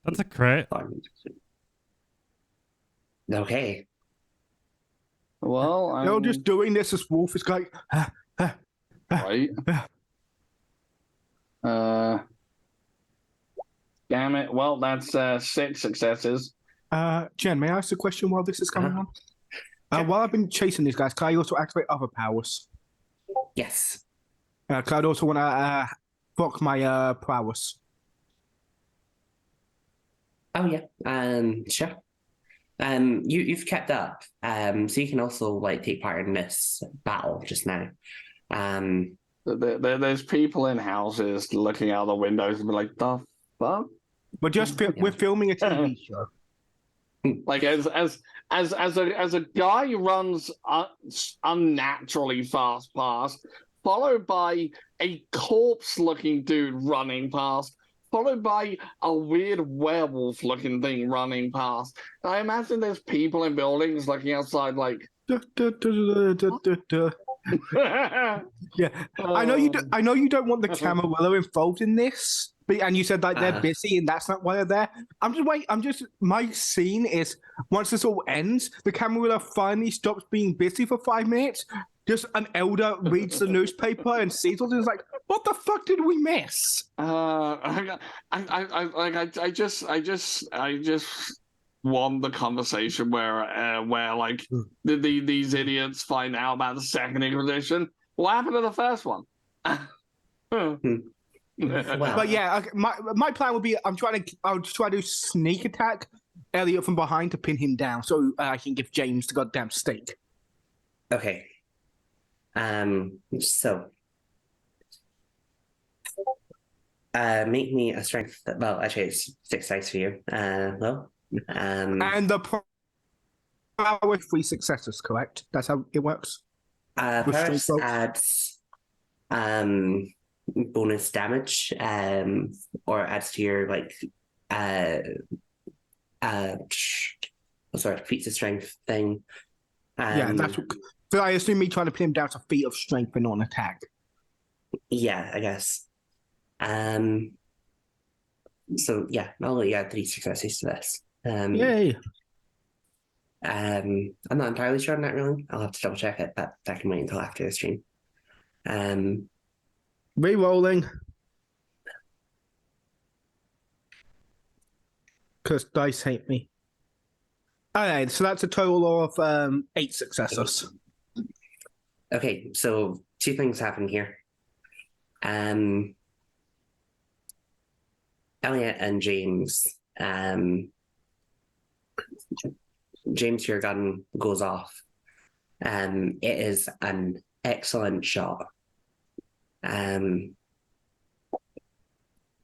That's a crit. Okay. Well, They're just doing this as Wolf is going. Right. Damn it. Well, that's 6 successes. Jen, may I ask a question while this is going on? While I've been chasing these guys, can I also activate other powers? Yes. Because I'd also want to block my prowess. Oh yeah. Sure. You've kept up. So you can also like take part in this battle just now. There's people in houses looking out the windows and be like, "The fuck." We're filming a TV show. Like as a guy who runs unnaturally fast past, followed by a corpse-looking dude running past, followed by a weird werewolf-looking thing running past. And I imagine there's people in buildings looking outside like, Duh, duh, duh, duh, duh, duh, duh. Yeah, I know you. I know you don't want the Camarilla involved in this, but and you said like they're busy and that's not why they're there. I'm just wait. I'm just. My scene is once this all ends, the Camarilla finally stops being busy for 5 minutes. Just an elder reads the newspaper and sees all this. Like, what the fuck did we miss? I just want the conversation where like these idiots find out about the Second Inquisition. What happened to the first one? Well, But yeah, my plan would be I'll try to sneak attack Elliot from behind to pin him down so I can give James the goddamn stake. okay. So make me a strength. Well, actually, it's 6 dice for you. Well, And the power with 3 successes, correct? That's how it works. With Paris strength rolls? adds bonus damage, or adds to your like sort of feats of strength thing. Yeah, that's what, so I assume me trying to pin him down to feat of strength and not an attack. Yeah, I guess. So yeah, I'll let you add 3 successes to this. Yay! I'm not entirely sure on that really. I'll have to double check it, but that can wait until after the stream. Re-rolling. Because dice hate me. Alright, so that's a total of 8 successes. Okay, so 2 things happen here. Elliot and James. James, your gun goes off. It is an excellent shot.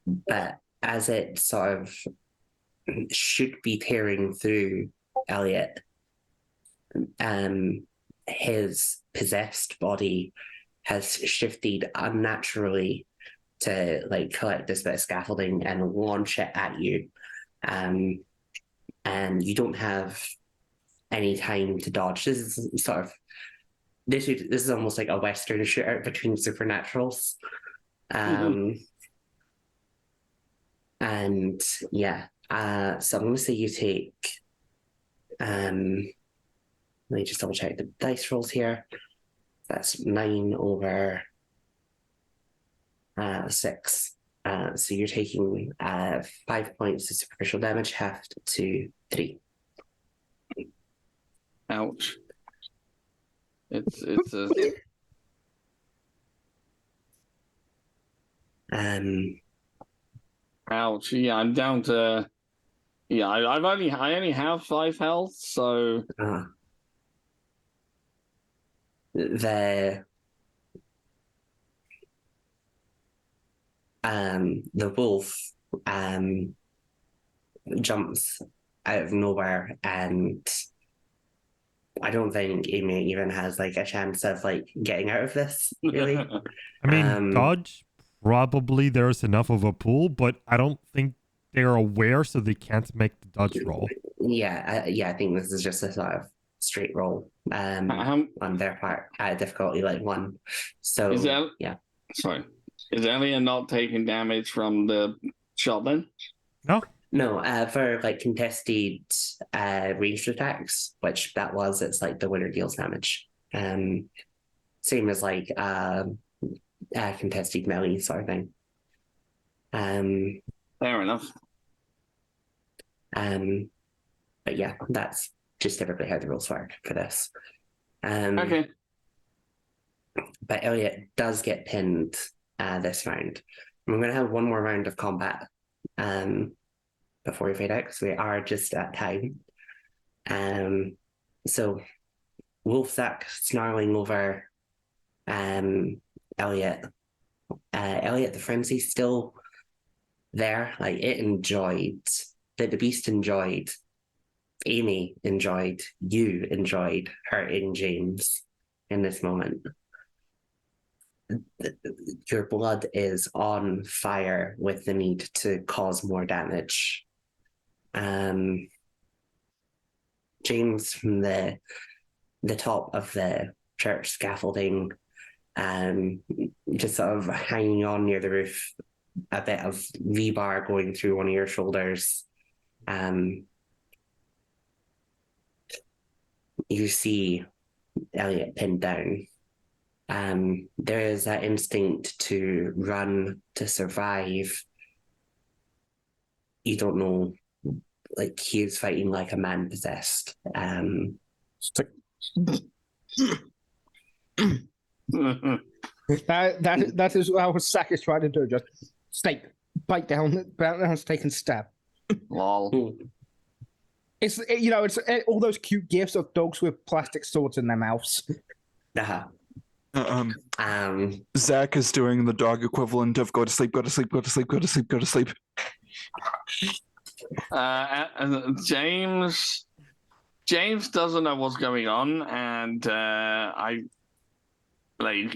But as it sort of should be tearing through Elliot, his possessed body has shifted unnaturally to like collect this bit of scaffolding and launch it at you. And you don't have any time to dodge. This is sort of this is almost like a Western shootout between supernaturals. And yeah, so I'm gonna say you take let me just double check the dice rolls here. That's 9 over 6. So you're taking 5 points of superficial damage, half to 3. Ouch. It's a ouch. Yeah, I'm down to. Yeah, I only have 5 health, so the wolf jumps out of nowhere, and I don't think Amy even has like a chance of like getting out of this, really. I mean, dodge, probably there's enough of a pool, but I don't think they're aware, so they can't make the dodge roll. Yeah, I think this is just a sort of straight roll on their part at difficulty like 1. So yeah. Sorry. Is Elliot not taking damage from the shot then? No, for like contested ranged attacks, which that was, it's like the winner deals damage. Same as like contested melee sort of thing. Fair enough. But yeah, that's just typically how the rules work for this. Okay. But Elliot does get pinned this round. We're going to have one more round of combat before we fade out, because we are just at time. So Wolfsack snarling over Elliot. Elliot, the frenzy's still there. Like, it enjoyed, the beast enjoyed, Amy enjoyed, you enjoyed hurting James in this moment. your blood is on fire with the need to cause more damage. James, from the top of the church scaffolding, just sort of hanging on near the roof, a bit of rebar going through one of your shoulders. You see Elliot pinned down. There is that instinct to run, to survive. You don't know, like, he is fighting like a man possessed. That is what our sack is trying to do. Just steak, bite down, steak and stab. Lol. It's all those cute gifs of dogs with plastic swords in their mouths. Uh-huh. Zach is doing the dog equivalent of go to sleep, go to sleep, go to sleep, go to sleep, go to sleep. James doesn't know what's going on, and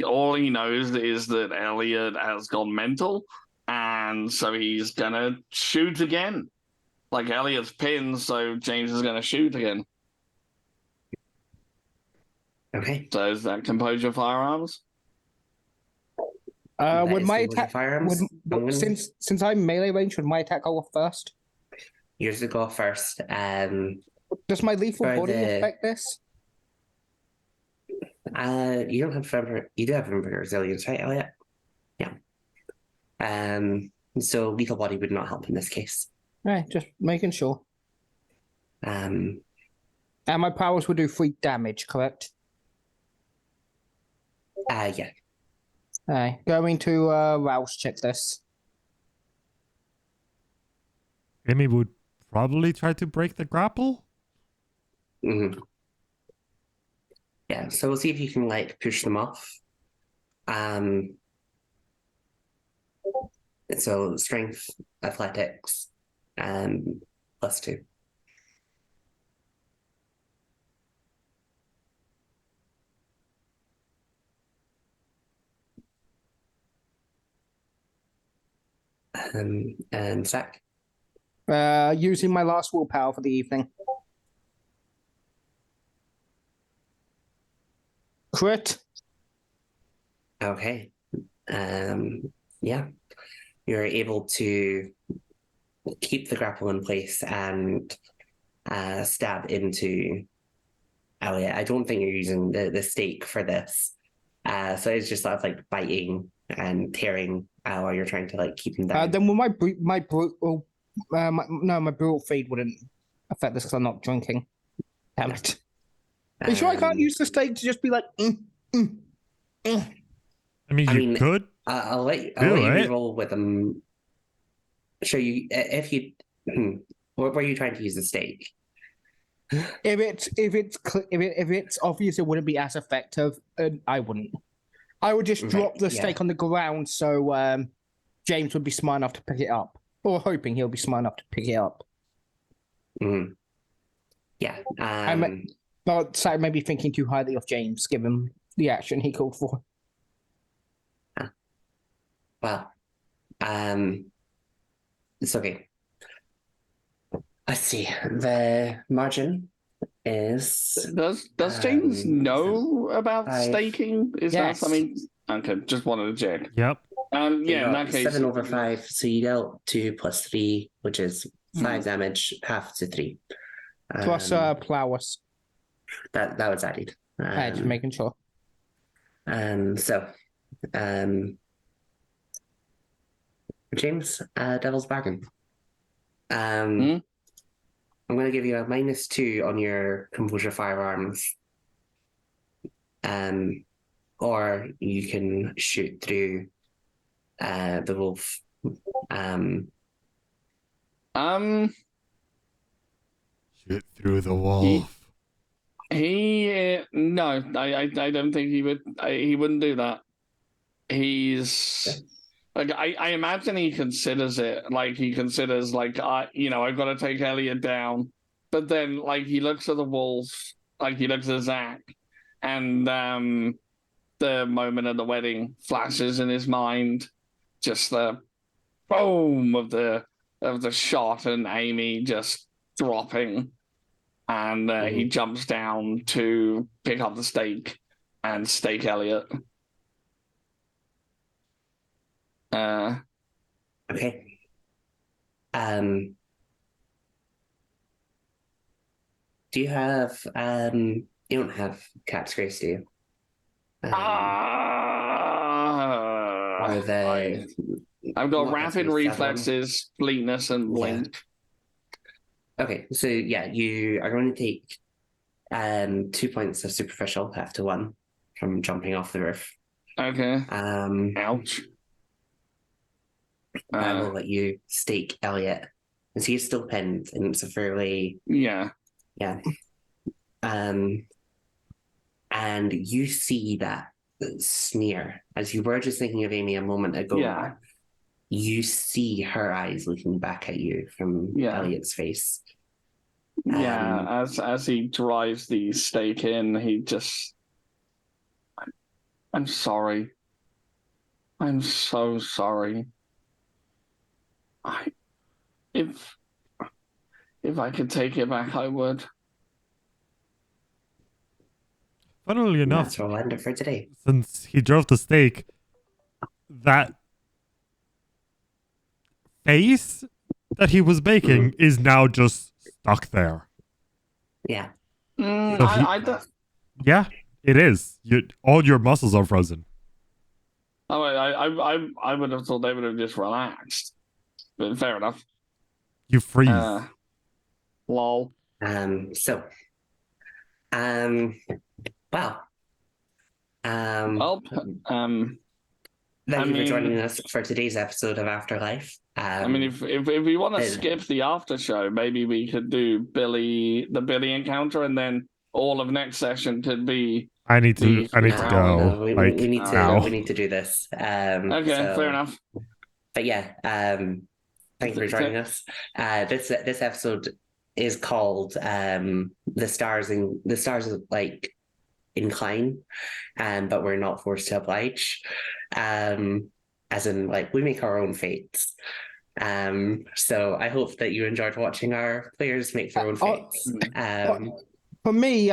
all he knows is that Elliot has gone mental, and so he's gonna shoot again. Like, Elliot's pinned, so James is gonna shoot again. Okay. So is that composure firearms? Would my attack firearms? since I'm melee range, would my attack go off first? Yours to go off first. Does my lethal body affect this? You don't have you do have vampire resilience, right, Elliot? Yeah. So lethal body would not help in this case. Right, just making sure. And my powers would do 3 damage, correct? yeah. Alright, going to rouse check this. Amy would probably try to break the grapple. Mm-hmm. Yeah, so we'll see if you can, like, push them off. So strength, athletics, +2. And Zach. Using my last willpower for the evening. Crit. Okay. Yeah. You're able to keep the grapple in place and stab into Elliot. I don't think you're using the stake for this. So it's just sort of like biting and tearing while you're trying to, like, keep him down. Then will my brutal feed wouldn't affect this because I'm not drinking. Damn it. Are you sure I can't use the stake to just be like, I mean, you could. I'll let you roll with them. Show you if you. What were you trying to use the stake? If it's obvious, it wouldn't be as effective. I wouldn't. I would just drop the stake on the ground so James would be smart enough to pick it up, or hoping he'll be smart enough to pick it up. Mm-hmm. Yeah. But so maybe thinking too highly of James, given the action he called for. Well, it's okay. Let's see. The margin is. Does James know about 5. staking? Is that something? Okay, just wanted to check. Yep. Yeah, in that case, 7/5. So you dealt 2 + 3, which is 5 damage, half to 3. Plus prowess. That was added. Just making sure. So, James, Devil's Bargain. I'm going to give you a -2 on your composure firearms. Or you can shoot through the wolf. Shoot through the wolf. No, I don't think he would. He wouldn't do that. He's like, I imagine he considers it like he considers like I've got to take Elliot down, but then like he looks at the wolf, like he looks at Zach, and the moment of the wedding flashes in his mind, just the boom of the shot and Amy just dropping, and he jumps down to pick up the stake and stake Elliot. Okay. Do you have you don't have Cat's Grace, do you? Or the I've got what has to rapid be reflexes, fleetness, and blink. Okay, so yeah, you are going to take 2 points of superficial, half to 1, from jumping off the roof. Okay. Ouch. I will let you stake Elliot. And so he's still pinned, and it's a fairly yeah. And you see that sneer as you were just thinking of Amy a moment ago. Yeah. You see her eyes looking back at you from Elliot's face. As he drives the stake in, he just, I'm sorry. I'm so sorry. If I could take it back, I would. Funnily enough, that's our end for today. Since he drove the stake, that face that he was making is now just stuck there. Yeah. Yeah, it is. All your muscles are frozen. Oh, I would have thought they would have just relaxed. But fair enough. You freeze. Lol. Wow. Thank you for joining us for today's episode of Afterlife. if we want to skip the after show, maybe we could do the Billy encounter, and then all of next session could be. I need to go. No, we need to do this. Okay, fair enough. But yeah, thank you for joining us. This episode is called the stars like incline, but we're not forced to oblige. As in, like, we make our own fates. So I hope that you enjoyed watching our players make their own fates. For me,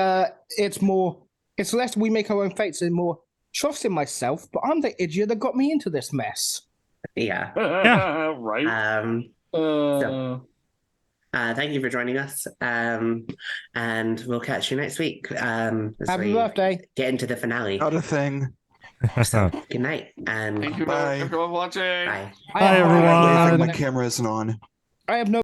it's less we make our own fates and more trust in myself, but I'm the idiot that got me into this mess. Yeah. Right. Thank you for joining us. And we'll catch you next week. Happy birthday. Get into the finale. Not a thing. So, good night. And thank you bye. for watching. Bye. Bye, everyone. My camera isn't on. I have no